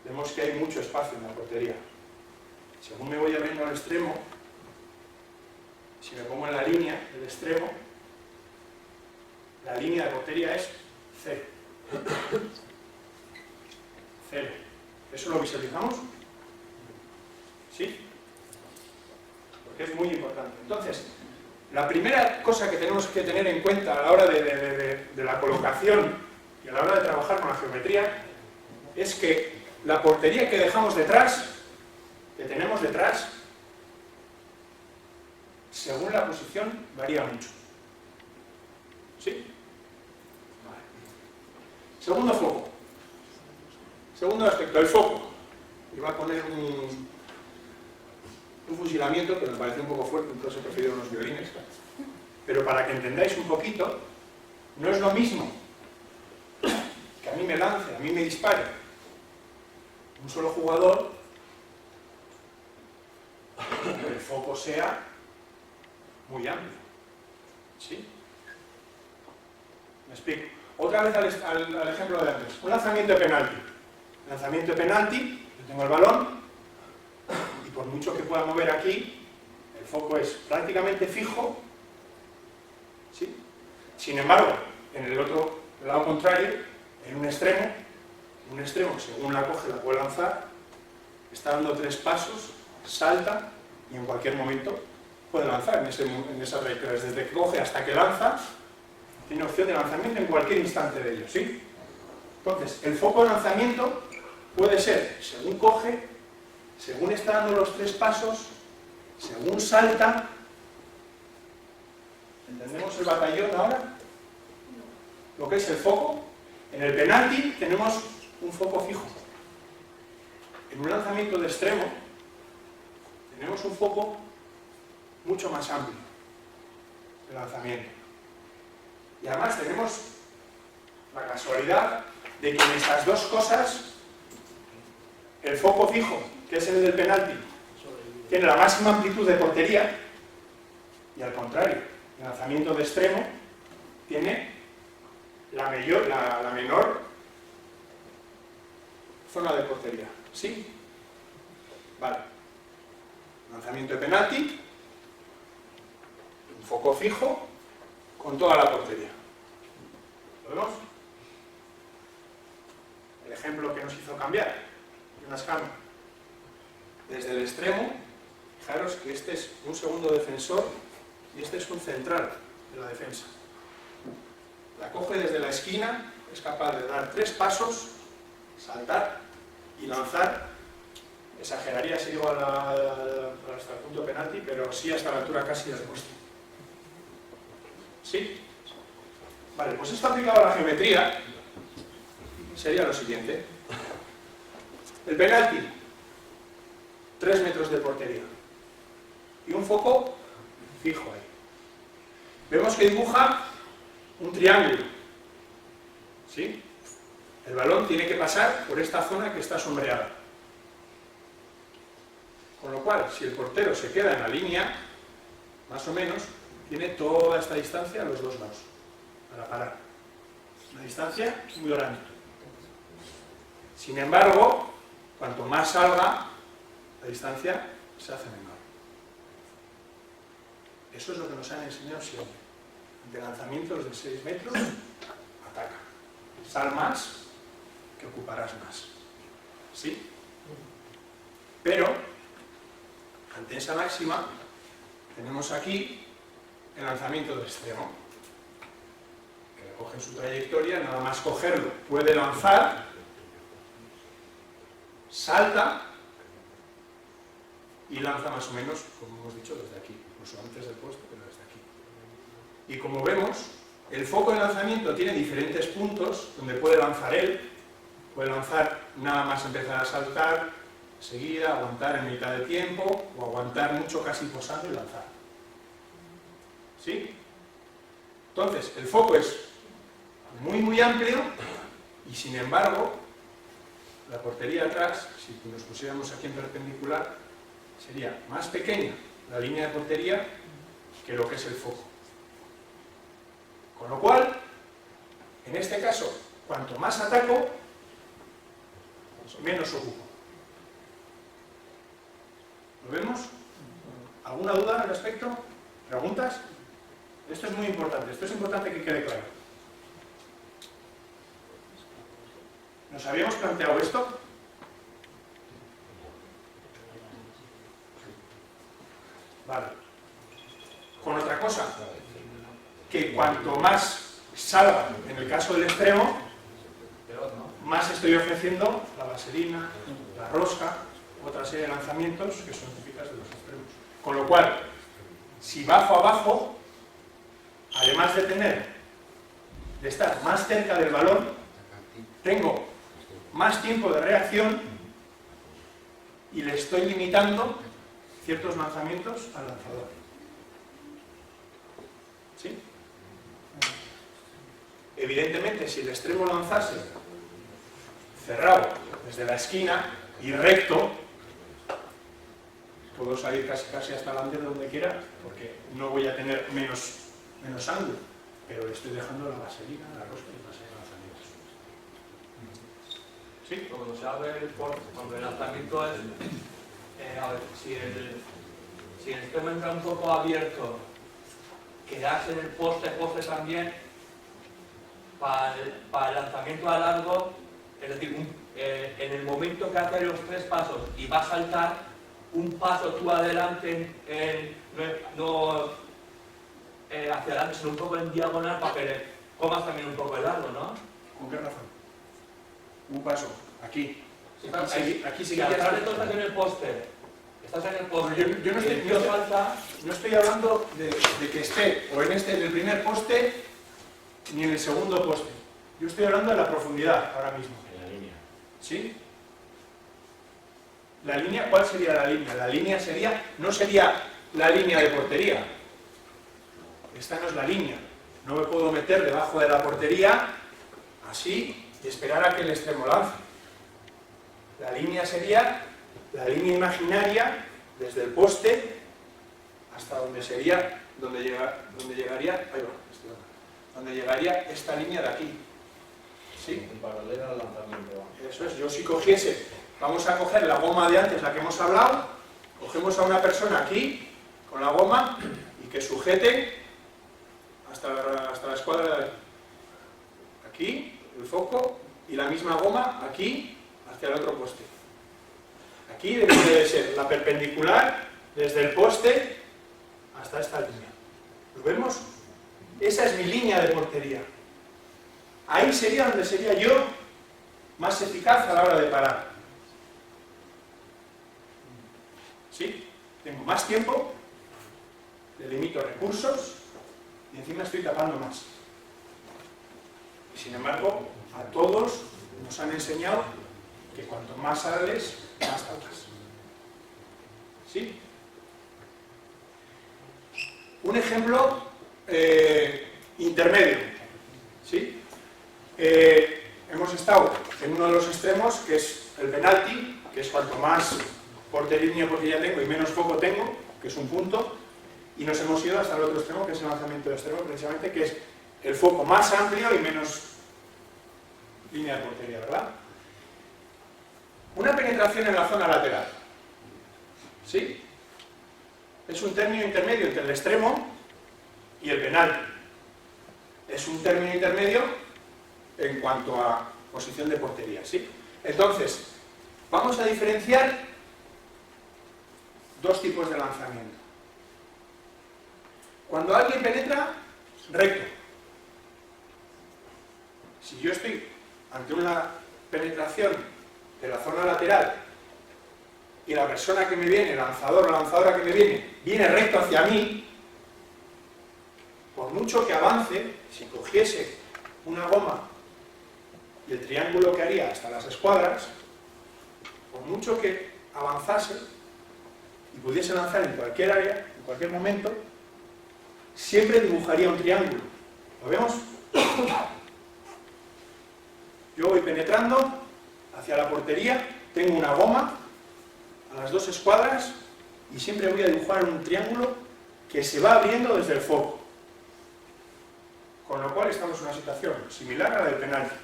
vemos que hay mucho espacio en la portería. Según me voy abriendo al extremo, si me pongo en la línea del extremo, la línea de portería es 0. 0. ¿Eso lo visualizamos? ¿Sí? Porque es muy importante. Entonces, la primera cosa que tenemos que tener en cuenta a la hora de la colocación y a la hora de trabajar con la geometría es que la portería que dejamos detrás, que tenemos detrás, según la posición, varía mucho. ¿Sí? Vale. Segundo foco. Segundo aspecto, el foco. Iba a poner un fusilamiento, pero me parece un poco fuerte, entonces he preferido unos violines. Pero para que entendáis un poquito, no es lo mismo que a mí me lance, a mí me dispare un solo jugador, que el foco sea muy amplio. ¿Sí? Me explico. Otra vez al ejemplo de antes. Un lanzamiento de penalti. Lanzamiento de penalti, yo tengo el balón y por mucho que pueda mover aquí, el foco es prácticamente fijo. ¿Sí? Sin embargo, en el otro lado contrario, en un extremo, según la coge, la puede lanzar, está dando 3 pasos, salta y en cualquier momento puede lanzar en esa trayectoria. Desde que coge hasta que lanza, tiene opción de lanzamiento en cualquier instante de ello, ¿sí? Entonces, el foco de lanzamiento puede ser según coge, según está dando los 3 pasos, según salta. ¿Entendemos el batallón ahora? Lo que es el foco. En el penalti tenemos un foco fijo. En un lanzamiento de extremo tenemos un foco mucho más amplio de lanzamiento. Y además tenemos la casualidad de que en estas dos cosas el foco fijo, que es el del penalti, tiene la máxima amplitud de portería y al contrario, el lanzamiento de extremo tiene la menor zona de portería. ¿Sí? Vale. Lanzamiento de penalti, un foco fijo con toda la portería. ¿Lo vemos? El ejemplo que nos hizo cambiar de una escama. Desde el extremo, fijaros que este es un segundo defensor y este es un central de la defensa. La coge desde la esquina, es capaz de dar 3 pasos, saltar y lanzar. Exageraría si digo hasta el punto penalti, pero sí hasta la altura casi del poste. ¿Sí? Vale, pues esto aplicado a la geometría sería lo siguiente. El penalti, 3 metros de portería y un foco fijo ahí. Vemos que dibuja un triángulo. ¿Sí? El balón tiene que pasar por esta zona que está sombreada. Con lo cual, si el portero se queda en la línea, más o menos, tiene toda esta distancia a los dos lados para parar. Una distancia muy grande. Sin embargo, cuanto más salga, la distancia se hace menor. Eso es lo que nos han enseñado siempre. De lanzamientos de 6 metros, ataca. Sal más, que ocuparás más. ¿Sí? Pero, ante esa máxima, tenemos aquí el lanzamiento de extremo. Que recoge su trayectoria, nada más cogerlo, puede lanzar, salta y lanza más o menos, como hemos dicho, desde aquí, incluso antes del poste, pero desde aquí. Y como vemos, el foco de lanzamiento tiene diferentes puntos donde puede lanzar él, puede lanzar nada más empezar a saltar, seguida, aguantar en mitad de tiempo, o aguantar mucho casi posando y lanzar. ¿Sí? Entonces, el foco es muy amplio y sin embargo, la portería atrás, si nos pusiéramos aquí en perpendicular, sería más pequeña la línea de portería que lo que es el foco. Con lo cual, en este caso, cuanto más ataco, menos ocupo. ¿Lo vemos? ¿Alguna duda al respecto? ¿Preguntas? Esto es muy importante, esto es importante que quede claro. ¿Nos habíamos planteado esto? Vale. Con otra cosa, que cuanto más salga, en el caso del extremo, más estoy ofreciendo la vaselina, la rosca, otra serie de lanzamientos que son típicas de los extremos. Con lo cual, si bajo abajo, además de estar más cerca del balón, tengo más tiempo de reacción y le estoy limitando ciertos lanzamientos al lanzador. ¿Sí? Evidentemente, si el extremo lanzase cerrado desde la esquina y recto, puedo salir casi hasta delante de donde quiera, porque no voy a tener menos ángulo, pero le estoy dejando la vaselina, la rosca y una serie de lanzamientos. ¿Sí?
Cuando se abre cuando el lanzamiento es, a ver, si el extremo entra un poco abierto, quedarse en el poste también, para el lanzamiento a largo, es decir, en el momento que hace los 3 pasos y va a saltar, un paso tú adelante, no hacia adelante, sino un poco en diagonal para que le comas también un poco el largo, ¿no?
¿Con qué razón? Un paso, aquí. Aquí sí
si atrás de todo estás en el poste,
yo no estoy hablando de que esté o en el primer poste ni en el segundo poste. Yo estoy hablando de la profundidad ahora mismo.
En la línea.
¿Sí? ¿La línea? ¿Cuál sería la línea? La línea no sería la línea de portería. Esta no es la línea. No me puedo meter debajo de la portería así y esperar a que el extremo lance. La línea sería la línea imaginaria desde el poste hasta donde sería, donde llegaría esta línea de aquí. ¿Sí?
En paralelo al lanzamiento.
Eso es, yo si cogiese, vamos a coger la goma de antes, la que hemos hablado, cogemos a una persona aquí, con la goma, y que sujete hasta la escuadra de aquí, el foco, y la misma goma aquí, hacia el otro poste. Aquí debe ser la perpendicular desde el poste hasta esta línea. ¿Lo vemos? Esa es mi línea de portería. Ahí sería donde sería yo más eficaz a la hora de parar. ¿Sí? Tengo más tiempo, le limito recursos y encima estoy tapando más. Y sin embargo, a todos nos han enseñado que cuanto más sales, más tapas. ¿Sí? Un ejemplo intermedio. ¿Sí? Hemos estado en uno de los extremos, que es el penalti, que es cuanto más línea de portería tengo y menos foco tengo, que es un punto, y nos hemos ido hasta el otro extremo, que es el lanzamiento de extremo, precisamente, que es el foco más amplio y menos línea de portería, ¿verdad? Una penetración en la zona lateral. ¿Sí? Es un término intermedio entre el extremo y el penalti. Es un término intermedio en cuanto a posición de portería, ¿sí? Entonces, vamos a diferenciar dos tipos de lanzamiento. Cuando alguien penetra recto, si yo estoy ante una penetración de la zona lateral y la persona que me viene, el lanzador o lanzadora que me viene recto hacia mí, por mucho que avance, si cogiese una goma y el triángulo que haría hasta las escuadras, por mucho que avanzase y pudiese lanzar en cualquier área, en cualquier momento, siempre dibujaría un triángulo. ¿Lo vemos? Yo voy penetrando hacia la portería, tengo una goma a las dos escuadras y siempre voy a dibujar un triángulo que se va abriendo desde el foco. Con lo cual estamos en una situación similar a la del penalti.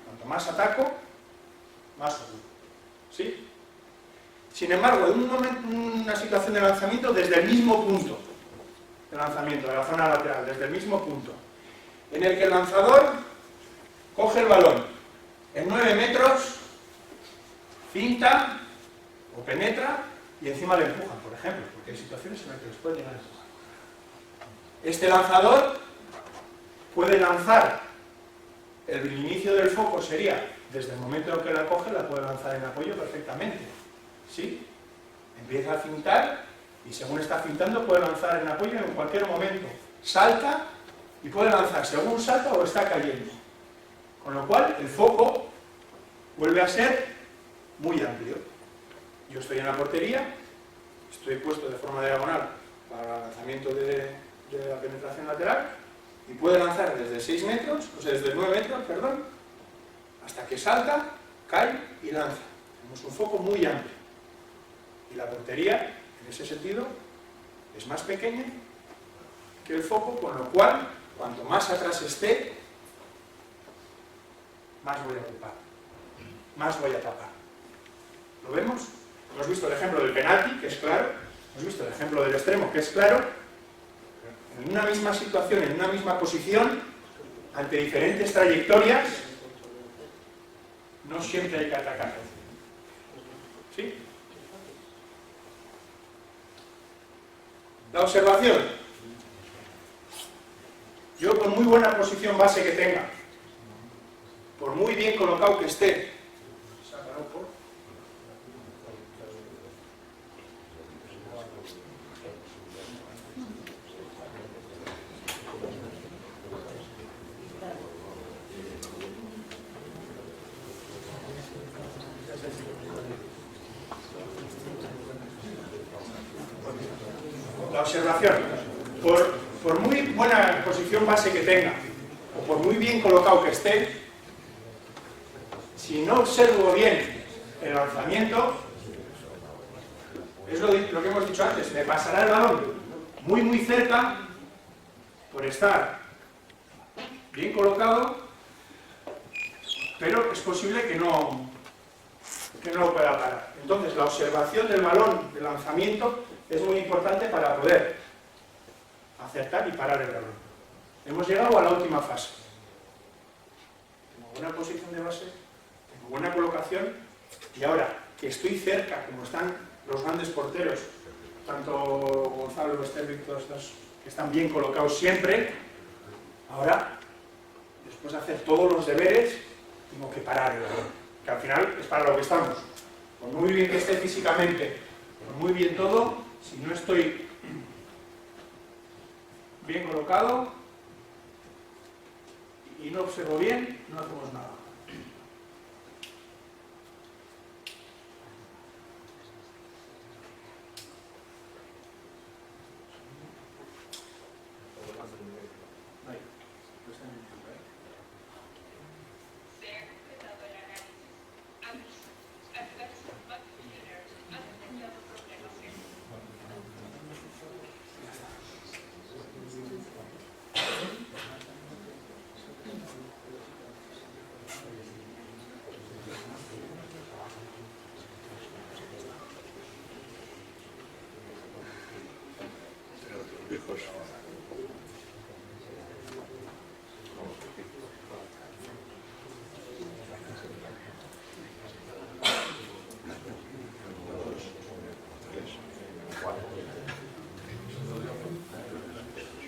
Cuanto más ataco, más seguro. ¿Sí? Sin embargo, en una situación de lanzamiento desde el mismo punto de lanzamiento, de la zona lateral, desde el mismo punto, en el que el lanzador coge el balón en 9 metros, finta o penetra y encima le empujan, por ejemplo, porque hay situaciones en las que les puede llegar a empujar. Este lanzador puede lanzar, el inicio del foco sería, desde el momento en que la coge, la puede lanzar en apoyo perfectamente. ¿Sí? Empieza a fintar y según está fintando puede lanzar en apoyo en cualquier momento. Salta y puede lanzar según salta o está cayendo. Con lo cual el foco vuelve a ser muy amplio. Yo estoy en la portería, estoy puesto de forma diagonal para el lanzamiento de la penetración lateral y puede lanzar desde 6 metros, o sea, desde 9 metros, perdón, hasta que salta, cae y lanza. Tenemos un foco muy amplio. Y la portería, en ese sentido, es más pequeña que el foco, con lo cual, cuanto más atrás esté, más voy a ocupar, más voy a tapar. ¿Lo vemos? Hemos visto el ejemplo del penalti, que es claro, hemos visto el ejemplo del extremo, que es claro. En una misma situación, en una misma posición, ante diferentes trayectorias, no siempre hay que atacar. ¿Sí? La observación. Yo, por muy buena posición base que tenga, por muy bien colocado que esté, la observación, por muy buena posición base que tenga, o por muy bien colocado que esté, si no observo bien el lanzamiento, es lo que hemos dicho antes, me pasará el balón muy cerca por estar bien colocado, pero es posible que no lo pueda parar. Entonces, la observación del balón de lanzamiento es muy importante para poder acertar y parar el balón. Hemos llegado a la última fase. Tengo buena posición de base, tengo buena colocación, y ahora que estoy cerca, como están los grandes porteros, tanto Gonzalo, Sterling, todos estos que están bien colocados siempre, ahora, después de hacer todos los deberes, tengo que parar el balón, que al final es para lo que estamos. Por muy bien que esté físicamente, por muy bien todo, si no estoy bien colocado y no observo bien, no hacemos nada.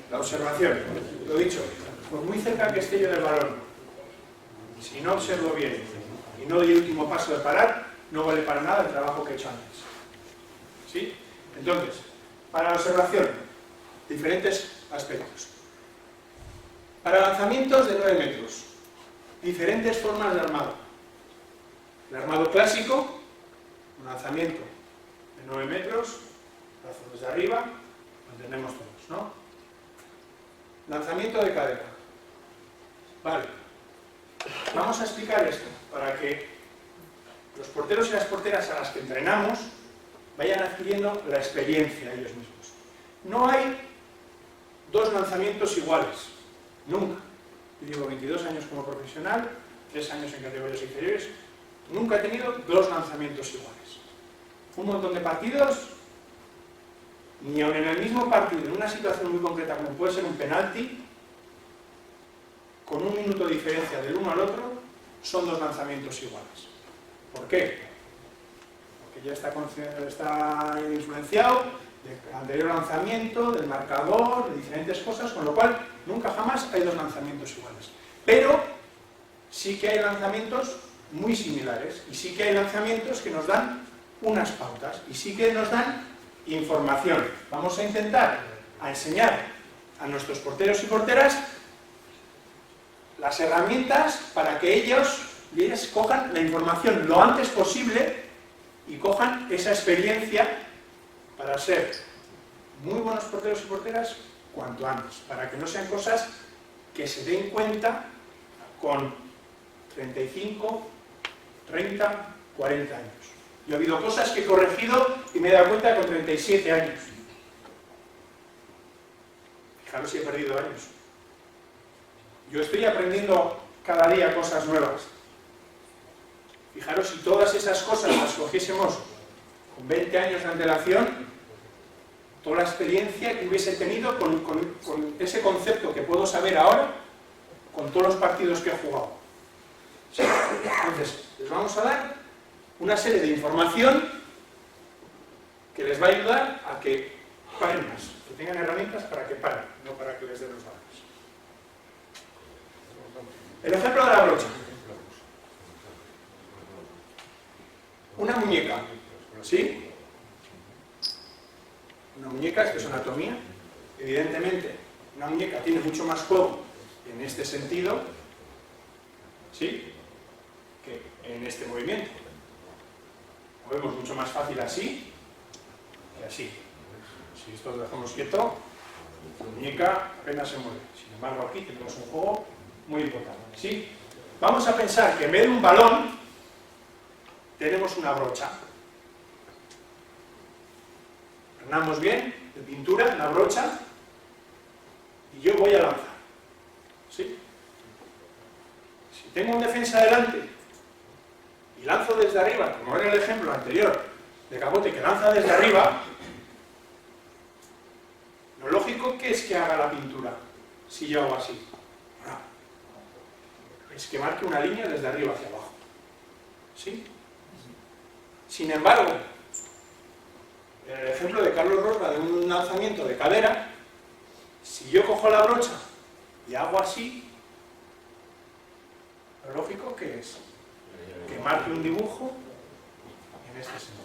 La observación, lo dicho, por muy cerca que esté yo del balón, si no observo bien y no doy el último paso de parar, no vale para nada el trabajo que he hecho antes. ¿Sí? Entonces, para la observación, diferentes aspectos. Para lanzamientos de 9 metros, diferentes formas de armado. El armado clásico, un lanzamiento de 9 metros, brazos desde arriba, lo entendemos todos, ¿no? Lanzamiento de cadera. Vale. Vamos a explicar esto para que los porteros y las porteras a las que entrenamos vayan adquiriendo la experiencia ellos mismos. No hay dos lanzamientos iguales. Nunca. Yo llevo 22 años como profesional, 3 años en categorías inferiores. Nunca he tenido dos lanzamientos iguales. Un montón de partidos, ni aun en el mismo partido, en una situación muy concreta como puede ser un penalti, con 1 minuto de diferencia del uno al otro, son dos lanzamientos iguales. ¿Por qué? Porque ya está influenciado del anterior lanzamiento, del marcador, de diferentes cosas, con lo cual nunca jamás hay dos lanzamientos iguales. Pero sí que hay lanzamientos muy similares, y sí que hay lanzamientos que nos dan unas pautas, y sí que nos dan información. Vamos a intentar enseñar a nuestros porteros y porteras las herramientas para que ellos y ellas cojan la información lo antes posible y cojan esa experiencia para ser muy buenos porteros y porteras cuanto antes, para que no sean cosas que se den cuenta con 35, 30, 40 años. Yo he habido cosas que he corregido y me he dado cuenta con 37 años. Fijaros si he perdido años. Yo estoy aprendiendo cada día cosas nuevas. Fijaros si todas esas cosas las cogiésemos con 20 años de antelación, toda la experiencia que hubiese tenido con ese concepto que puedo saber ahora, con todos los partidos que he jugado. ¿Sí? Entonces, les vamos a dar una serie de información que les va a ayudar a que paren más, que tengan herramientas para que paren, no para que les den los balones. El ejemplo de la brocha. Una muñeca, ¿sí? Una muñeca, esto es anatomía. Evidentemente, una muñeca tiene mucho más juego en este sentido, ¿sí?, que en este movimiento. Movemos mucho más fácil así que así. Si esto lo dejamos quieto, la muñeca apenas se mueve. Sin embargo, aquí tenemos un juego muy importante, ¿sí? Vamos a pensar que en vez de un balón tenemos una brocha. Ordenamos bien, de pintura, la brocha, y yo voy a lanzar. ¿Sí? Si tengo un defensa delante y lanzo desde arriba, como era el ejemplo anterior de Capote que lanza desde arriba, lo lógico que es que haga la pintura si yo hago así. Es que marque una línea desde arriba hacia abajo. ¿Sí? Sin embargo, en el ejemplo de Carlos Rosga de un lanzamiento de cadera, si yo cojo la brocha y hago así, lo lógico que es que marque un dibujo en este sentido.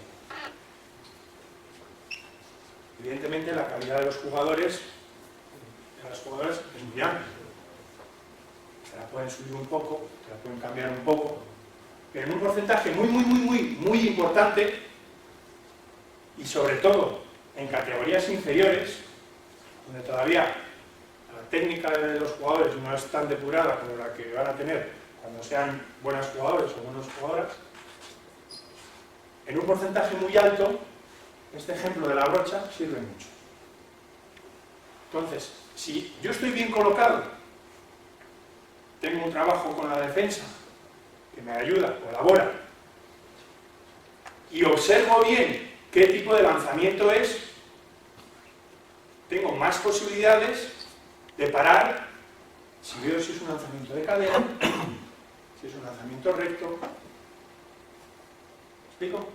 Evidentemente la calidad de los jugadores es muy amplia. Te la pueden subir un poco, te la pueden cambiar un poco, pero en un porcentaje muy importante, y sobre todo en categorías inferiores, donde todavía la técnica de los jugadores no es tan depurada como la que van a tener cuando sean buenos jugadores o buenas jugadoras, en un porcentaje muy alto, este ejemplo de la brocha sirve mucho. Entonces, si yo estoy bien colocado, tengo un trabajo con la defensa que me ayuda, colabora, y observo bien qué tipo de lanzamiento es, tengo más posibilidades de parar si veo si es un lanzamiento de cadera, si es un lanzamiento recto. ¿Me explico?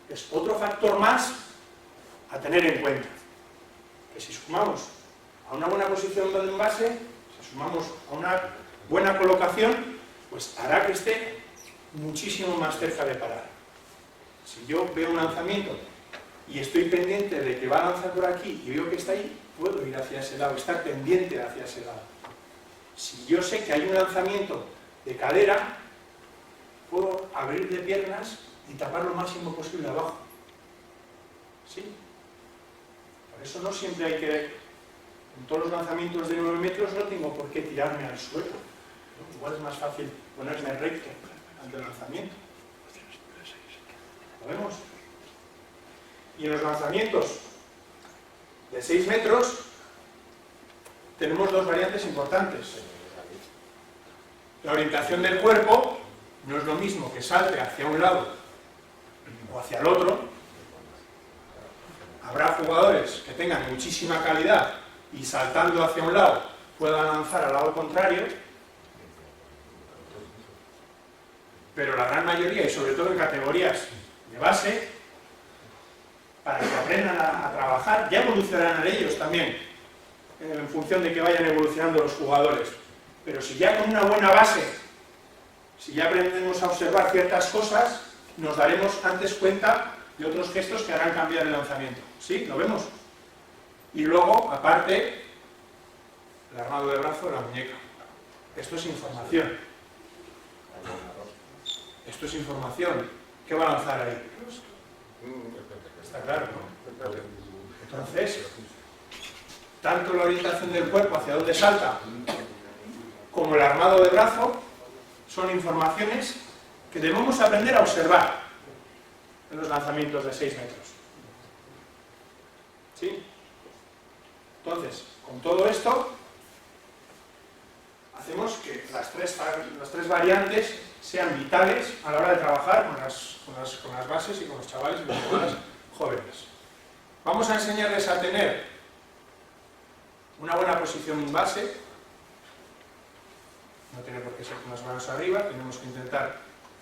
Es otro factor más a tener en cuenta. Que si sumamos a una buena posición de envase, si sumamos a una buena colocación, pues hará que esté muchísimo más cerca de parar. Si yo veo un lanzamiento y estoy pendiente de que va a lanzar por aquí y veo que está ahí, puedo ir hacia ese lado, estar pendiente hacia ese lado. Si yo sé que hay un lanzamiento de cadera, puedo abrir de piernas y tapar lo máximo posible abajo. ¿Sí? Por eso no siempre hay que, en todos los lanzamientos de 9 metros no tengo por qué tirarme al suelo. ¿No? Igual es más fácil ponerme recto ante el lanzamiento. ¿Lo vemos? Y en los lanzamientos de 6 metros tenemos dos variantes importantes. La orientación del cuerpo no es lo mismo que salte hacia un lado o hacia el otro. Habrá jugadores que tengan muchísima calidad y saltando hacia un lado puedan lanzar al lado contrario, pero la gran mayoría, y sobre todo en categorías de base, para que aprendan a trabajar, ya evolucionarán ellos también, en función de que vayan evolucionando los jugadores. Pero si ya con una buena base, si ya aprendemos a observar ciertas cosas, nos daremos antes cuenta de otros gestos que harán cambiar el lanzamiento. ¿Sí? ¿Lo vemos? Y luego, aparte, el armado de brazo de la muñeca. Esto es información. Esto es información. ¿Qué va a lanzar ahí? Está claro, ¿no? Entonces, tanto la orientación del cuerpo hacia dónde salta, como el armado de brazo, son informaciones que debemos aprender a observar en los lanzamientos de 6 metros. ¿Sí? Entonces, con todo esto, hacemos que las tres variantes sean vitales a la hora de trabajar con las bases y con los chavales y las chavalas jóvenes. Vamos a enseñarles a tener una buena posición base. No tiene por qué ser con las manos arriba, tenemos que intentar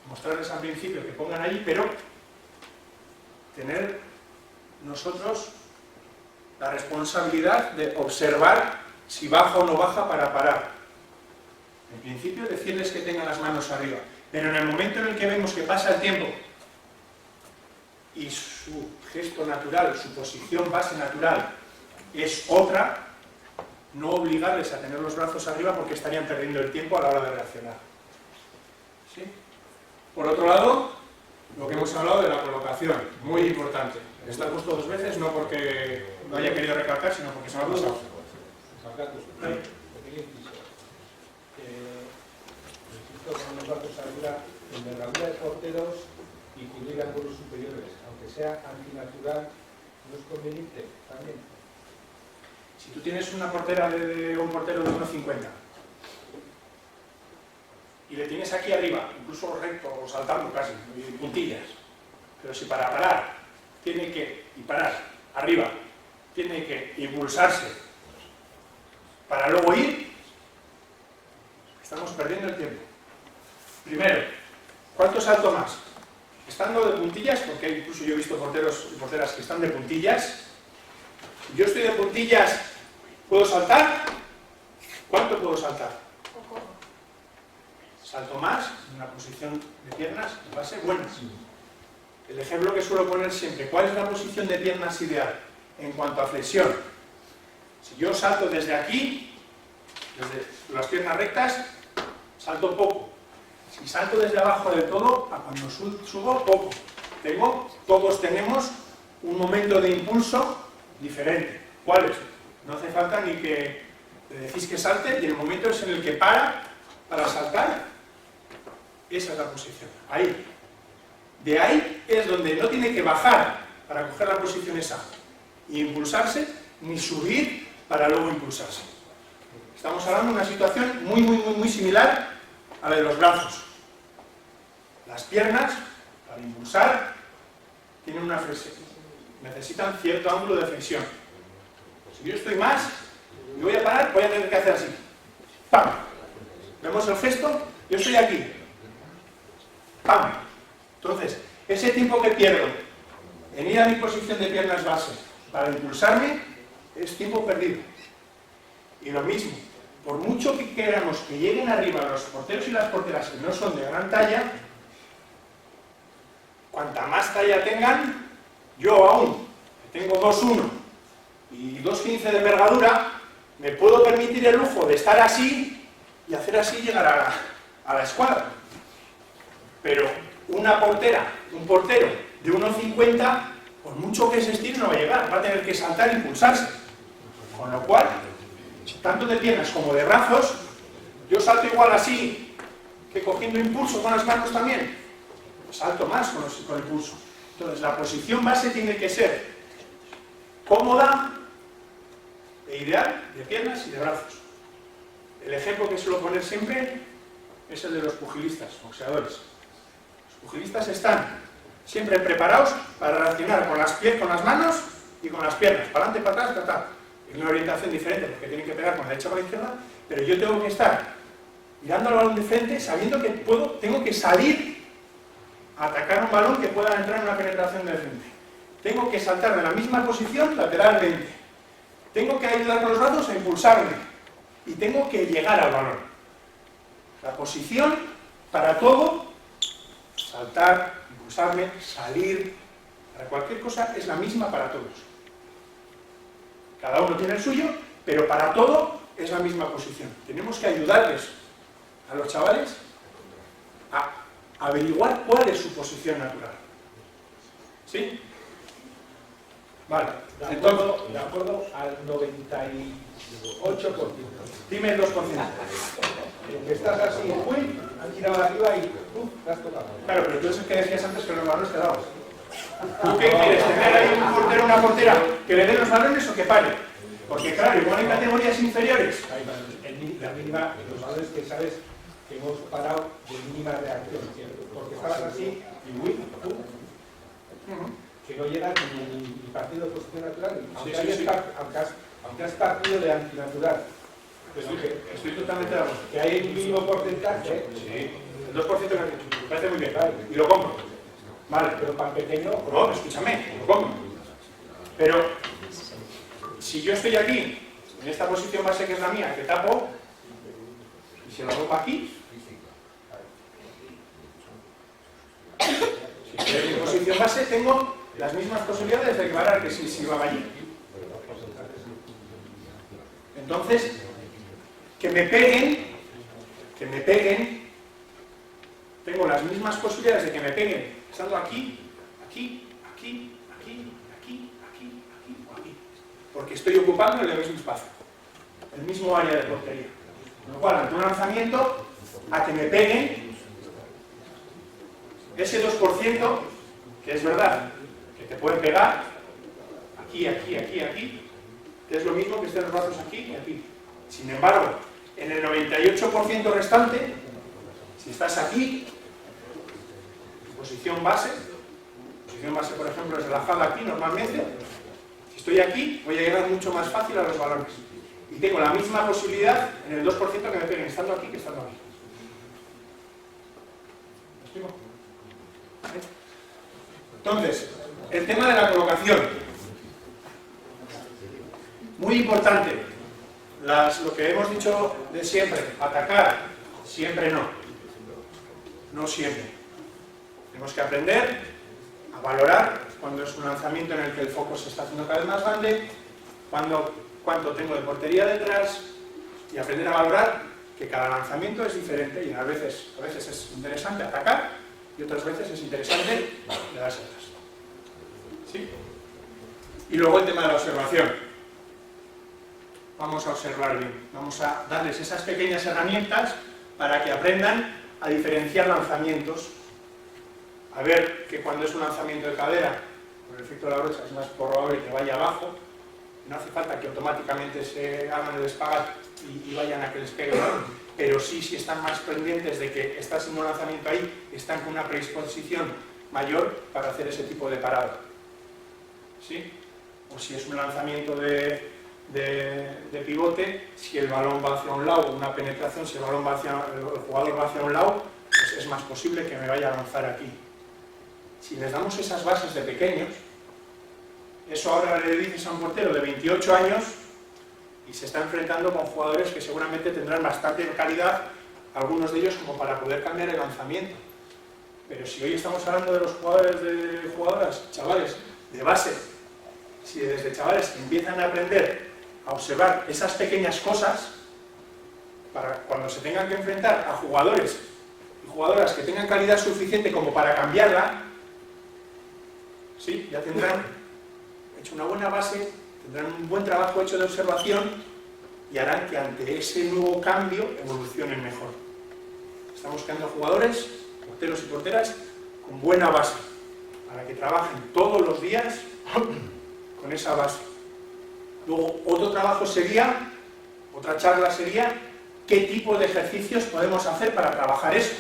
mostrarles al principio que pongan allí, pero tener nosotros la responsabilidad de observar si baja o no baja para parar. En principio decirles que tengan las manos arriba, pero en el momento en el que vemos que pasa el tiempo y su gesto natural, su posición base natural es otra, no obligarles a tener los brazos arriba porque estarían perdiendo el tiempo a la hora de reaccionar. ¿Sí? Por otro lado, lo que hemos hablado de la colocación, muy importante. Está puesto 2 veces, no porque lo haya querido recalcar, sino porque se me ha pasado.
Con los brazos arriba, envergadura de porteros y cubrir ángulos superiores, aunque sea antinatural ¿No es conveniente también?
Si tú tienes una portera de un portero de 1,50 y le tienes aquí arriba, incluso recto o saltando casi, y puntillas, pero si para parar tiene que, y parar arriba, tiene que impulsarse para luego ir, estamos perdiendo el tiempo. Primero, ¿cuánto salto más? Estando de puntillas, porque incluso yo he visto porteros y porteras que están de puntillas. Si yo estoy de puntillas, ¿puedo saltar? ¿Cuánto puedo saltar?
Poco.
Salto más, en una posición de piernas de base buena. El ejemplo que suelo poner siempre, ¿cuál es la posición de piernas ideal en cuanto a flexión? Si yo salto desde aquí, desde las piernas rectas, salto poco. Si salto desde abajo del todo, a cuando subo, poco. Todos tenemos un momento de impulso diferente. ¿Cuál es? No hace falta ni que le decís que salte, y el momento es en el que para saltar. Esa es la posición. Ahí. De ahí es donde no tiene que bajar para coger la posición esa y impulsarse, ni subir para luego impulsarse. Estamos hablando de una situación muy similar a la de los brazos. Las piernas, para impulsar, tienen una flexión. Necesitan cierto ángulo de flexión. Si yo estoy más y voy a parar, voy a tener que hacer así. ¡Pam! ¿Vemos el gesto? Yo estoy aquí. ¡Pam! Entonces, ese tiempo que pierdo en ir a mi posición de piernas base para impulsarme es tiempo perdido. Y lo mismo, por mucho que queramos que lleguen arriba los porteros y las porteras que no son de gran talla, cuanta más talla tengan, yo aún, que tengo 2,1 y 2,15 de envergadura, me puedo permitir el lujo de estar así y hacer así llegar a la escuadra. Pero una portera, un portero de 1,50, por mucho que se estire no va a llegar, va a tener que saltar e impulsarse. Con lo cual, tanto de piernas como de brazos, yo salto igual así que cogiendo impulso con las manos también. Salto más con el pulso. Entonces, la posición base tiene que ser cómoda e ideal de piernas y de brazos. El ejemplo que suelo poner siempre es el de los pugilistas, boxeadores. Los pugilistas están siempre preparados para reaccionar con las manos y con las piernas, para adelante, para atrás, ta. Es una orientación diferente porque tienen que pegar con la derecha para la izquierda, pero yo tengo que estar mirando al balón de frente, sabiendo que tengo que salir a atacar un balón que pueda entrar en una penetración de frente. Tengo que saltar de la misma posición lateralmente. Tengo que ayudar con los brazos a impulsarme. Y tengo que llegar al balón. La posición para todo, saltar, impulsarme, salir, para cualquier cosa es la misma para todos. Cada uno tiene el suyo, pero para todo es la misma posición. Tenemos que ayudarles a los chavales a averiguar cuál es su posición natural. ¿Sí? Vale. Entonces,
De acuerdo al 98%.
dime el 2%.
Que estás así, uy, han tirado arriba y te has tocado.
Claro, pero tú es el que decías antes que los balones te dabas. ¿Tú qué quieres? ¿Tener ahí un portero o una portera que le dé los balones o que pare? Porque claro, igual en categorías inferiores.
La mínima, los valores que sabes que hemos parado de mínima reacción, porque estabas así y uy, que no llega ni partido de posición natural, aunque has partido de antinatural.
Estoy totalmente de acuerdo.
Que hay un mínimo porcentaje.
Sí, el 2% que has dicho, me parece muy bien. Y lo compro. Vale,
Pero para el pequeño,
no, escúchame, lo compro. Pero si yo estoy aquí, en esta posición base que es la mía, que tapo, y se la ropa aquí, si estoy en mi posición base, tengo las mismas posibilidades de parar que si va allí. Entonces, que me peguen, tengo las mismas posibilidades de que me peguen estando aquí, aquí, aquí, aquí, aquí, aquí, aquí o aquí. Porque estoy ocupando el mismo espacio, el mismo área de portería. Con lo cual, ante un lanzamiento, a que me peguen ese 2%, que es verdad, que te pueden pegar, aquí, aquí, aquí, aquí, que es lo mismo que estén los brazos aquí y aquí. Sin embargo, en el 98% restante, si estás aquí, posición base por ejemplo es relajada aquí normalmente, si estoy aquí voy a llegar mucho más fácil a los balones y tengo la misma posibilidad en el 2% que me peguen estando aquí que estando aquí. ¿Me explico? Entonces, el tema de la colocación, muy importante, lo que hemos dicho de siempre, atacar, siempre no siempre. Tenemos que aprender a valorar cuando es un lanzamiento en el que el foco se está haciendo cada vez más grande, cuánto tengo de portería detrás, y aprender a valorar que cada lanzamiento es diferente y a veces es interesante atacar y otras veces es interesante quedarse atrás. ¿Sí? Y luego el tema de la observación. Vamos a observar bien, vamos a darles esas pequeñas herramientas para que aprendan a diferenciar lanzamientos. A ver que cuando es un lanzamiento de cadera, por el efecto de la brocha es más probable que vaya abajo, no hace falta que automáticamente se hagan el espagat y vayan a que les pegue, pero sí, si están más pendientes de que está haciendo un lanzamiento ahí, están con una predisposición mayor para hacer ese tipo de parada. ¿Sí? O si es un lanzamiento de pivote, si el balón va hacia un lado, una penetración, si el jugador va hacia un lado, pues es más posible que me vaya a lanzar aquí. Si les damos esas bases de pequeños, eso ahora le dices a un portero de 28 años y se está enfrentando con jugadores que seguramente tendrán bastante calidad, algunos de ellos como para poder cambiar el lanzamiento. Pero si hoy estamos hablando de los jugadoras, chavales, de base, si desde chavales empiezan a aprender a observar esas pequeñas cosas, para cuando se tengan que enfrentar a jugadores y jugadoras que tengan calidad suficiente como para cambiarla, ¿sí? Ya tendrán hecho una buena base, tendrán un buen trabajo hecho de observación y harán que ante ese nuevo cambio evolucionen mejor. Estamos buscando jugadores, porteros y porteras con buena base, para que trabajen todos los días con esa base. Luego, otro trabajo sería, otra charla sería, qué tipo de ejercicios podemos hacer para trabajar eso.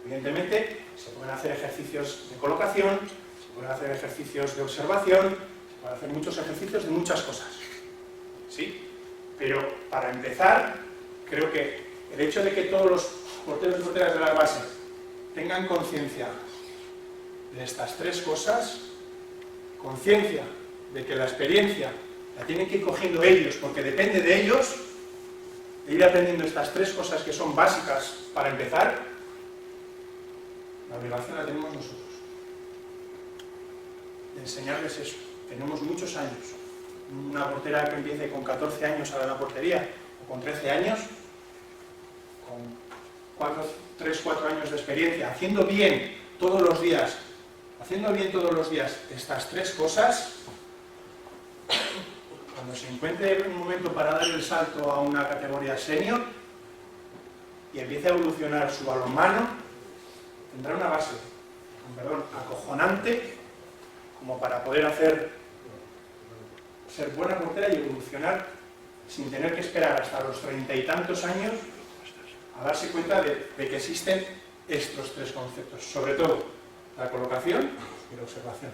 Evidentemente, se pueden hacer ejercicios de colocación, se pueden hacer ejercicios de observación, se pueden hacer muchos ejercicios de muchas cosas. ¿Sí? Pero, para empezar, creo que el hecho de que todos los porteros y porteras de la base tengan conciencia de estas tres cosas, conciencia de que la experiencia la tienen que ir cogiendo ellos, porque depende de ellos, de ir aprendiendo estas tres cosas que son básicas para empezar, la obligación la tenemos nosotros. De enseñarles eso. Tenemos muchos años. Una portera que empiece con 14 años a la portería, o con 13 años, con 3, 4 años de experiencia, haciendo bien todos los días estas tres cosas, cuando se encuentre un momento para dar el salto a una categoría senior y empiece a evolucionar su balonmano, tendrá una base, acojonante, como para poder ser buena portera y evolucionar sin tener que esperar hasta los 30 y tantos años a darse cuenta de que existen estos tres conceptos, sobre todo la colocación y la observación.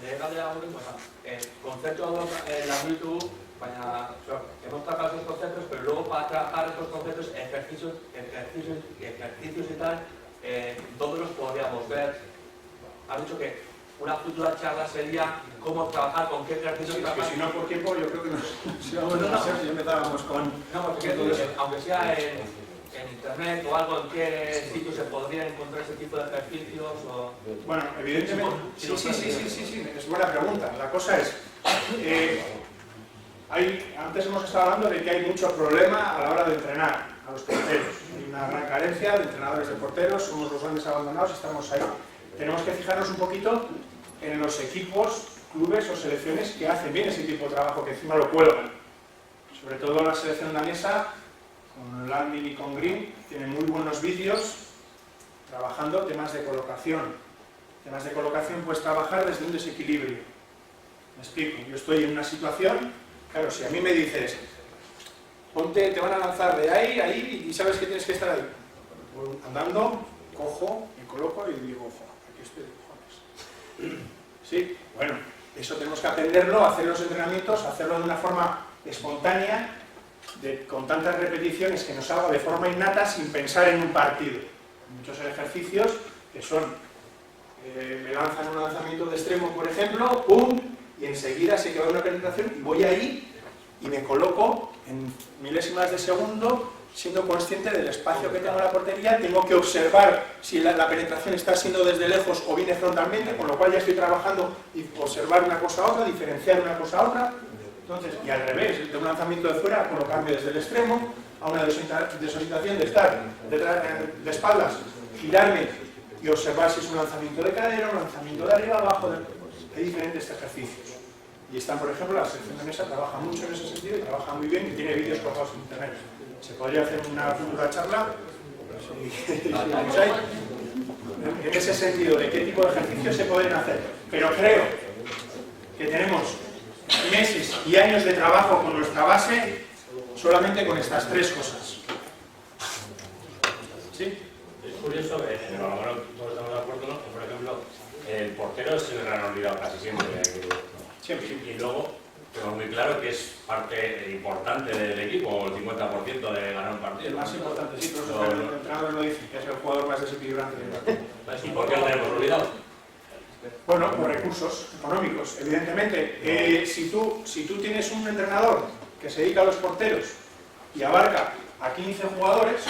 Lehen galdera hori, conceptos landitu, baina hemos tratado esos conceptos, pero luego para trabajar estos conceptos, ejercicios y tal, todos los podríamos ver. Has dicho que una futura charla sería cómo trabajar, con qué ejercicios trabajar.
Que si no por tiempo, yo creo que si empezábamos con...
No, porque aunque sea en internet o algo, ¿en qué sitio se podría encontrar ese tipo de ejercicios? O...
Bueno, evidentemente, sí, es buena pregunta. La cosa es, antes hemos estado hablando de que hay mucho problema a la hora de entrenar a los porteros. Hay una gran carencia de entrenadores de porteros, somos los grandes abandonados y estamos ahí. Tenemos que fijarnos un poquito en los equipos, clubes o selecciones que hacen bien ese tipo de trabajo, que encima lo cuelgan. Sobre todo la selección danesa, con Landin y con Green, tienen muy buenos vídeos trabajando temas de colocación, temas de colocación, puedes trabajar desde un desequilibrio. Me explico, yo estoy en una situación, claro, si a mí me dices, ponte, te van a lanzar de ahí, ahí, y sabes que tienes que estar ahí. Voy andando, cojo, me coloco y digo, aquí estoy de cojones. Sí, bueno, eso tenemos que aprenderlo, hacer los entrenamientos, hacerlo de una forma espontánea, con tantas repeticiones que nos haga de forma innata sin pensar en un partido. Muchos ejercicios que son, me lanzan un lanzamiento de extremo, por ejemplo, ¡pum! Y enseguida sé que va a una penetración y voy ahí y me coloco en milésimas de segundo, siendo consciente del espacio que tengo en la portería. Tengo que observar si la penetración está siendo desde lejos o viene frontalmente, con lo cual ya estoy trabajando y observar una cosa a otra, diferenciar una cosa a otra. Entonces, y al revés, de un lanzamiento de fuera, colocarme desde el extremo a una desorientación de estar de espaldas, girarme y observar si es un lanzamiento de cadera, un lanzamiento de arriba, abajo. Hay diferentes ejercicios. Y están, por ejemplo, la selección de mesa trabaja mucho en ese sentido y trabaja muy bien y tiene vídeos colgados en internet. Se podría hacer una futura charla en ese sentido, de qué tipo de ejercicios se pueden hacer. Pero creo que tenemos meses y años de trabajo con nuestra base solamente con estas tres cosas. ¿Sí?
Es curioso, en el balonmano todos estamos de acuerdo, ¿no? Por ejemplo, el portero es el gran olvidado casi siempre.
Siempre.
Y luego, tengo muy claro que es parte importante del equipo, el 50% de ganar un partido.
El más importante, sí, pero el entrenador lo dice, que es el jugador más desequilibrante del partido.
¿Y por qué lo tenemos olvidado?
Bueno, por recursos económicos, evidentemente. Si tú tienes un entrenador que se dedica a los porteros y abarca a 15 jugadores,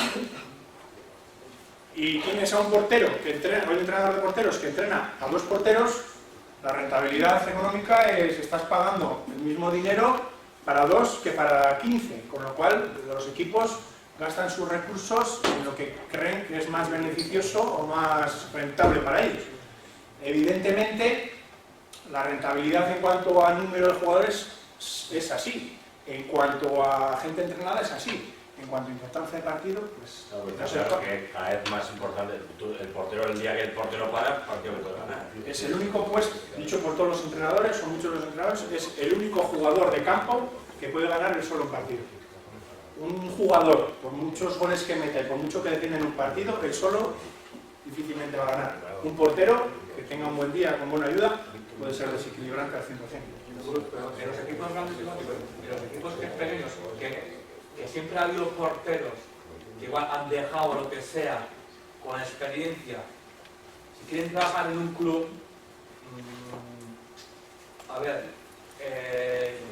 y tienes a un portero que entrena, o un entrenador de porteros que entrena a 2 porteros, la rentabilidad económica es, estás pagando el mismo dinero para 2 que para 15, con lo cual los equipos gastan sus recursos en lo que creen que es más beneficioso o más rentable para ellos. Evidentemente, la rentabilidad en cuanto a número de jugadores es así, en cuanto a gente entrenada es así. En cuanto a importancia de partido, pues...
Claro, que cada vez más importante, el portero, el día que el portero para, el partido que puede ganar.
Es el único puesto, dicho por todos los entrenadores, o muchos de los entrenadores, es el único jugador de campo que puede ganar el solo un partido. Un jugador, por muchos goles que meta y por mucho que defienda en un partido, el solo difícilmente va a ganar. Un portero que tenga un buen día con buena ayuda puede ser desequilibrante al 100%.
Pero en los equipos grandes y los equipos pequeños, que siempre ha habido porteros que igual han dejado lo que sea con experiencia. Si quieren trabajar en un club, a ver,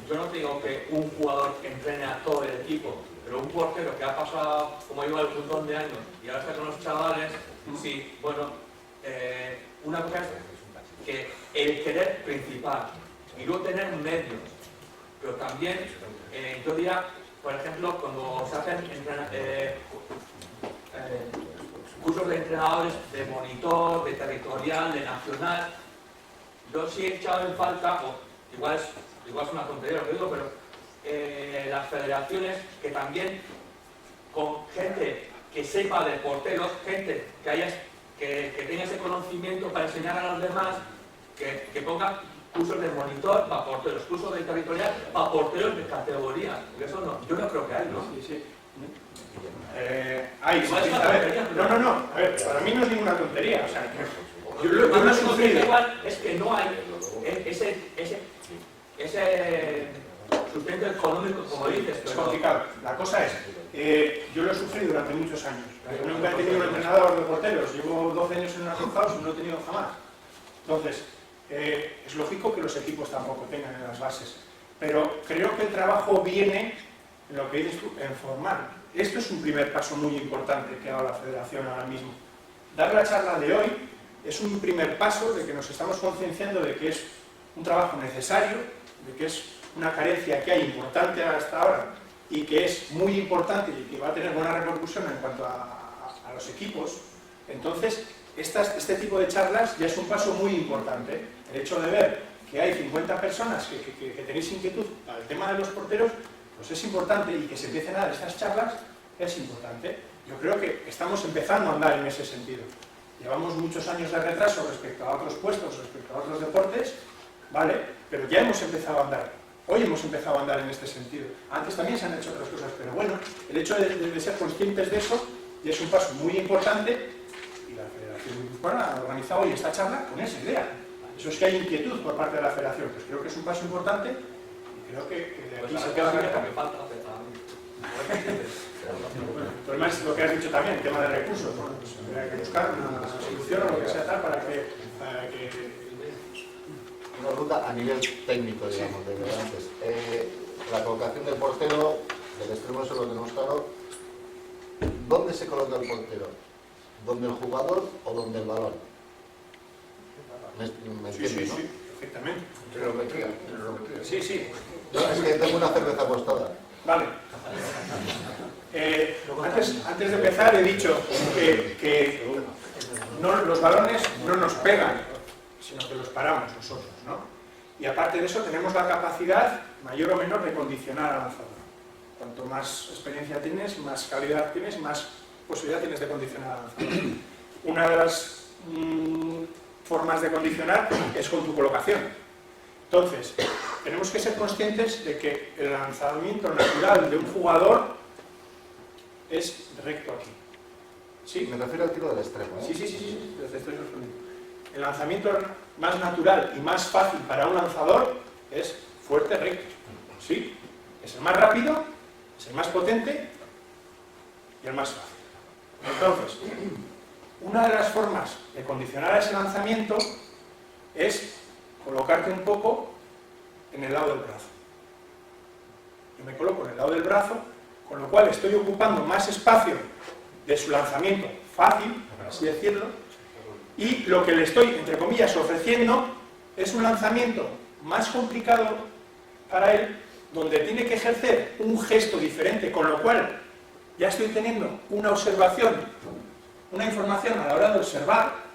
yo no te digo que un jugador entrene a todo el equipo, pero un portero que ha pasado, como digo, un montón de años y ahora está con los chavales, sí, bueno, una cosa es que el querer principal y luego tener medios, pero también yo diría, por ejemplo, cuando se hacen cursos de entrenadores de monitor, de territorial, de nacional, yo sí he echado en falta, o igual es una tontería lo que digo, pero las federaciones que también con gente que sepa de porteros, gente que tenga ese conocimiento para enseñar a los demás, que ponga cursos de monitor para porteros, cursos de territorial para porteros de categoría. Eso no, yo no creo que hay, ¿no?
Sí, sí. Hay, sí, a ver, no, a ver, para mí no es ninguna tontería, o sea, yo lo he sufrido.
Igual es que no hay ese sustento económico, como dices.
Es complicado. La cosa es, yo lo he sufrido durante muchos años. Yo nunca he tenido un entrenador de porteros, llevo 12 años en una House y no he tenido jamás. Entonces, es lógico que los equipos tampoco tengan en las bases, pero creo que el trabajo viene, en lo que dices tú, en formar. Esto es un primer paso muy importante que ha dado la Federación ahora mismo. Dar la charla de hoy es un primer paso de que nos estamos concienciando de que es un trabajo necesario, de que es una carencia que hay importante hasta ahora y que es muy importante y que va a tener buena repercusión en cuanto a los equipos. Entonces, este tipo de charlas ya es un paso muy importante. El hecho de ver que hay 50 personas que tenéis inquietud al tema de los porteros, pues es importante, y que se empiecen a dar estas charlas es importante. Yo creo que estamos empezando a andar en ese sentido. Llevamos muchos años de retraso respecto a otros puestos, respecto a otros deportes, ¿vale? Pero ya hemos empezado a andar. Hoy hemos empezado a andar en este sentido. Antes también se han hecho otras cosas, pero bueno, el hecho de ser conscientes de eso ya es un paso muy importante y la Federación Guipuzcoana ha organizado hoy esta charla con esa idea. Eso es que hay inquietud por parte de la Federación, pues creo que es un paso importante y creo que de aquí se queda bien.
porque falta
Además, lo que has dicho también, el tema de recursos, bueno, pues hay que buscar una solución o lo que sea tal para que
una ruta a nivel técnico, digamos, de antes. La colocación del portero, del extremo, eso lo tenemos claro. ¿Dónde se coloca el portero? ¿Dónde el jugador o dónde el balón? ¿Me entiendes,
sí,
no?
sí, perfectamente.
Geometría.
Sí, sí.
No, es que tengo una cerveza apostada.
Vale. Antes de empezar he dicho que los balones no nos pegan, sino que los paramos nosotros, ¿no? Y aparte de eso tenemos la capacidad, mayor o menor, de condicionar al lanzador. Cuanto más experiencia tienes, más calidad tienes, más posibilidad tienes de condicionar al lanzador. Una de las formas de condicionar es con tu colocación. Entonces, tenemos que ser conscientes de que el lanzamiento natural de un jugador es recto aquí. ¿Sí?
Me refiero al tiro del extremo, ¿eh?
Sí, te estoy respondiendo. El lanzamiento más natural y más fácil para un lanzador es fuerte, recto. ¿Sí? Es el más rápido, es el más potente y el más fácil. Entonces, una de las formas de condicionar a ese lanzamiento es colocarte un poco en el lado del brazo. Yo me coloco en el lado del brazo, con lo cual estoy ocupando más espacio de su lanzamiento fácil, por así decirlo, y lo que le estoy, entre comillas, ofreciendo es un lanzamiento más complicado para él, donde tiene que ejercer un gesto diferente, con lo cual ya estoy teniendo una observación, una información a la hora de observar,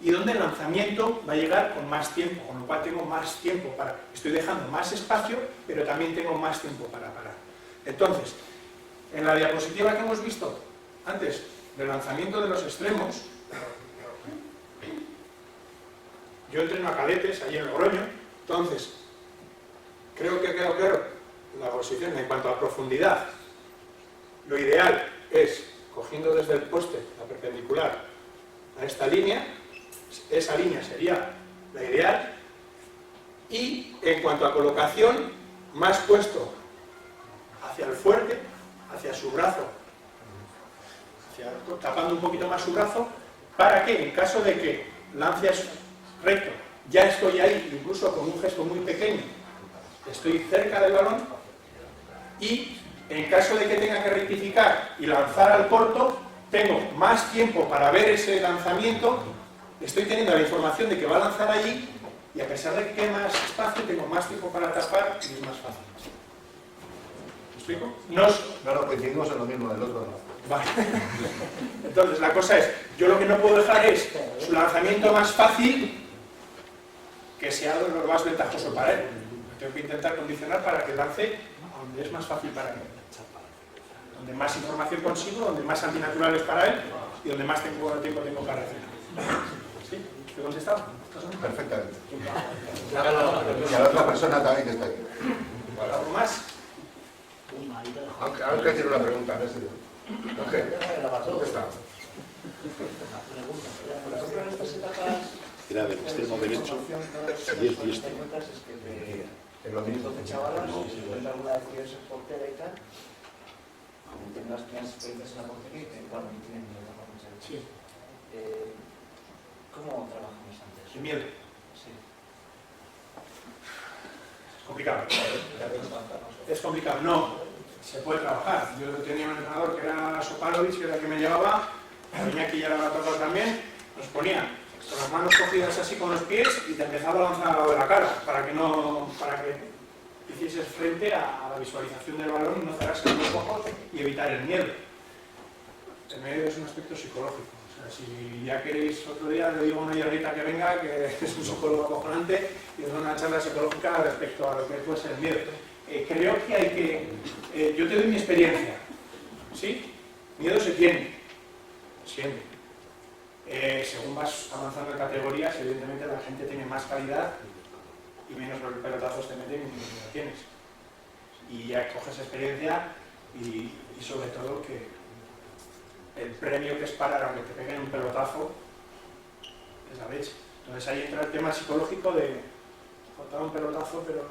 y donde el lanzamiento va a llegar con más tiempo, con lo cual tengo más tiempo para... Estoy dejando más espacio, pero también tengo más tiempo para parar. Entonces, en la diapositiva que hemos visto antes del lanzamiento de los extremos, yo entreno a cadetes allí en Logroño, entonces, creo que ha quedado claro la posición en cuanto a profundidad. Lo ideal es, cogiendo desde el poste la perpendicular a esta línea, esa línea sería la ideal, y en cuanto a colocación, más puesto hacia el fuerte, hacia su brazo, tapando un poquito más su brazo, para que en caso de que lances recto, ya estoy ahí, incluso con un gesto muy pequeño, estoy cerca del balón, y en caso de que tenga que rectificar y lanzar al corto, tengo más tiempo para ver ese lanzamiento, estoy teniendo la información de que va a lanzar allí, y a pesar de que quede más espacio, tengo más tiempo para tapar y es más fácil. ¿Me explico?
No, coincidimos en lo mismo, del otro no.
Vale. Entonces, la cosa es, yo lo que no puedo dejar es su lanzamiento más fácil que sea lo más ventajoso para él. Tengo que intentar condicionar para que lance a donde es más fácil para él. Donde más información consigo, donde más antinatural es para él y donde más tiempo tengo para reaccionar. ¿Sí? ¿Te he contestado?
Perfectamente. Y a la otra persona también que está aquí.
¿Algo más?
Ángel tiene una pregunta. Ángel, ¿dónde está?
Era del extremo derecho y es diestro.
En los minutos de chavalas, si se encuentra alguna vez que es portera y tal, aunque tienen las primeras experiencias en la portería, bueno, no tienen miedo a muchas veces.
Sí.
¿Cómo trabajamos antes?
Sin miedo.
Sí.
Es complicado. Es complicado. No, se puede trabajar. Yo tenía un entrenador que era Sopalovic, que era el que me llevaba, a Iñaki ya lo ha tocado también, nos ponía con las manos cogidas así con los pies y te empezaba a lanzar al lado de la cara para que hicieses frente a la visualización del balón y no cerrases los ojos y evitar el miedo. El miedo es un aspecto psicológico. O sea, si ya queréis otro día, le digo a una hierbita que venga, que es un psicólogo acojonante, y os doy una charla psicológica respecto a lo que puede ser el miedo. Creo que hay que... yo te doy mi experiencia. ¿Sí? Miedo se tiene. Siempre. según vas avanzando en categorías, evidentemente la gente tiene más calidad y menos pelotazos te meten y menos lo tienes. Y ya coges experiencia y sobre todo que el premio que es parar aunque te peguen un pelotazo es la leche. Entonces ahí entra el tema psicológico de cortar un pelotazo, pero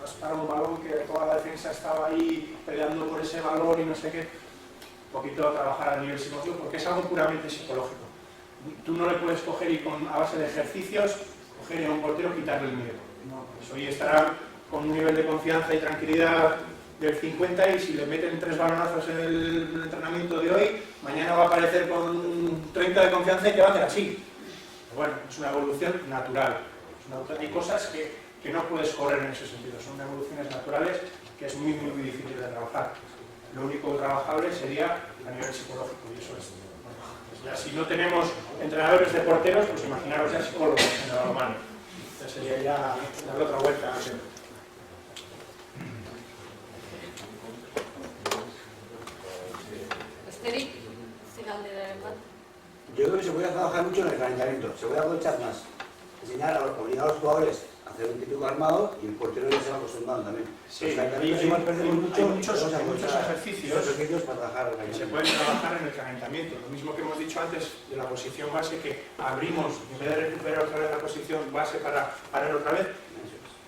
has parado un balón que toda la defensa estaba ahí peleando por ese balón y no sé qué. Un poquito a trabajar a nivel psicológico, porque es algo puramente psicológico. Tú no le puedes coger y a base de ejercicios, coger a un portero y quitarle el miedo. No, pues hoy estará con un nivel de confianza y tranquilidad del 50 y si le meten 3 balonazos en el entrenamiento de hoy, mañana va a aparecer con 30 de confianza y te va a hacer así. Pero bueno, es una evolución natural. Hay cosas que no puedes correr en ese sentido, son evoluciones naturales que es muy difícil de trabajar. Lo único trabajable sería a nivel psicológico y eso es. Bueno, pues ya si no tenemos entrenadores de porteros, pues imaginaros ya psicólogos en el balonmano. Ya sería ya darle otra vuelta.
Yo creo que se puede trabajar mucho en el calentamiento, se puede aprovechar más. Enseñar a obligar a los jugadores a hacer un típico armado y el portero ya se va acostumbrando también.
Sí, hay muchos ejercicios
para trabajar el
que se pueden trabajar en el calentamiento. Lo mismo que hemos dicho antes de la posición base, que abrimos, en vez de recuperar otra vez la posición base para parar otra vez,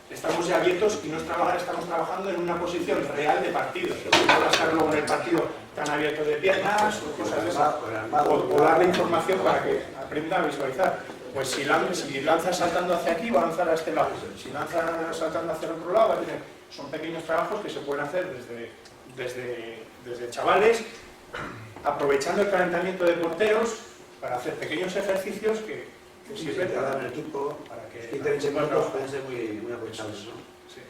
estamos ya abiertos y estamos trabajando en una posición real de partido. No va a estar luego en el partido tan abierto de piernas o cosas de esas. O darle información para que aprenda a visualizar. Pues si lanza saltando hacia aquí, va a lanzar a este lado. Si lanza saltando hacia el otro lado, va a tener... Son pequeños trabajos que se pueden hacer desde chavales, aprovechando el calentamiento de porteros para hacer pequeños ejercicios que sirven para dar el equipo, para que...
15 minutos pueden ser muy aprovechables, ¿no?
Sí.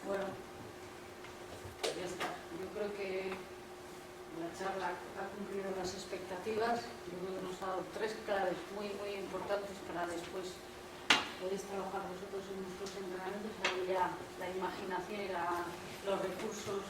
Bueno, ya está. Yo creo que la charla ha cumplido las expectativas. Yo creo que nos ha dado 3 claves muy importantes para después podéis trabajar vosotros en nuestros entrenamientos. Ahí ya la imaginación y los recursos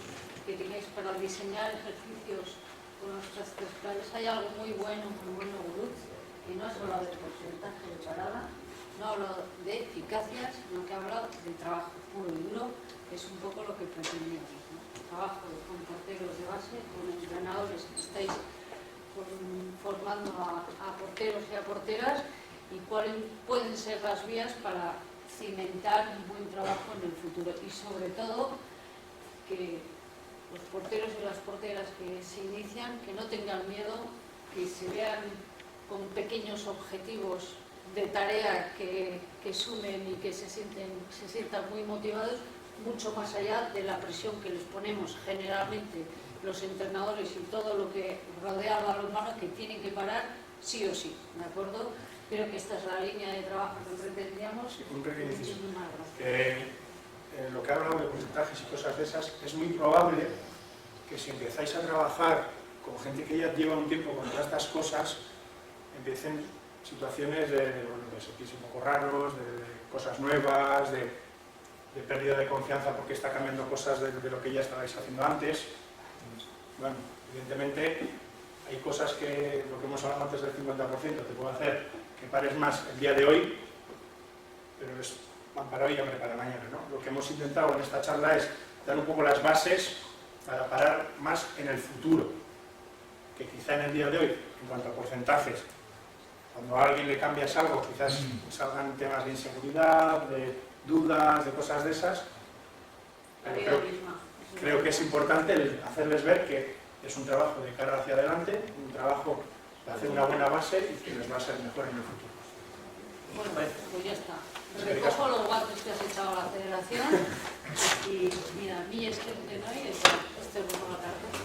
que tengáis para diseñar ejercicios con nuestras 3 claves. Hay algo muy bueno, Gurutz, y no has hablado de porcentaje de parada, no ha hablado de eficacia, sino que ha hablado de trabajo puro y duro, que es un poco lo que pretendíamos, ¿no? Trabajo con porteros de base, con entrenadores que estáis formando a porteros y a porteras, y cuáles pueden ser las vías para cimentar un buen trabajo en el futuro. Y sobre todo, que los porteros y las porteras que se inician, que no tengan miedo, que se vean con pequeños objetivos de tarea que sumen y que se sientan muy motivados, mucho más allá de la presión que les ponemos generalmente los entrenadores y todo lo que rodea al balonmano, que tienen que parar sí o sí, ¿de acuerdo? Creo que esta es la línea de trabajo que pretendíamos.
Sí, un pequeño inciso. Lo que ha hablado de porcentajes y cosas de esas, es muy probable que si empezáis a trabajar con gente que ya lleva un tiempo con todas estas cosas, empiecen situaciones de sentirse un poco raros, de cosas nuevas, de pérdida de confianza porque está cambiando cosas de lo que ya estabais haciendo antes. Bueno, evidentemente hay cosas que, lo que hemos hablado antes del 50%, te puede hacer que pares más el día de hoy, pero es van para hoy y hambre para mañana, ¿no? Lo que hemos intentado en esta charla es dar un poco las bases para parar más en el futuro, que quizá en el día de hoy, en cuanto a porcentajes, cuando a alguien le cambias algo, quizás salgan temas de inseguridad, de dudas, de cosas de esas, pero creo que es importante hacerles ver que es un trabajo de cara hacia adelante, un trabajo de hacer una buena base y que les va a ser mejor en el futuro.
Bueno, pues ya está. Recojo los guantes que has echado a la federación y mira, a mí este no y este es por la carta.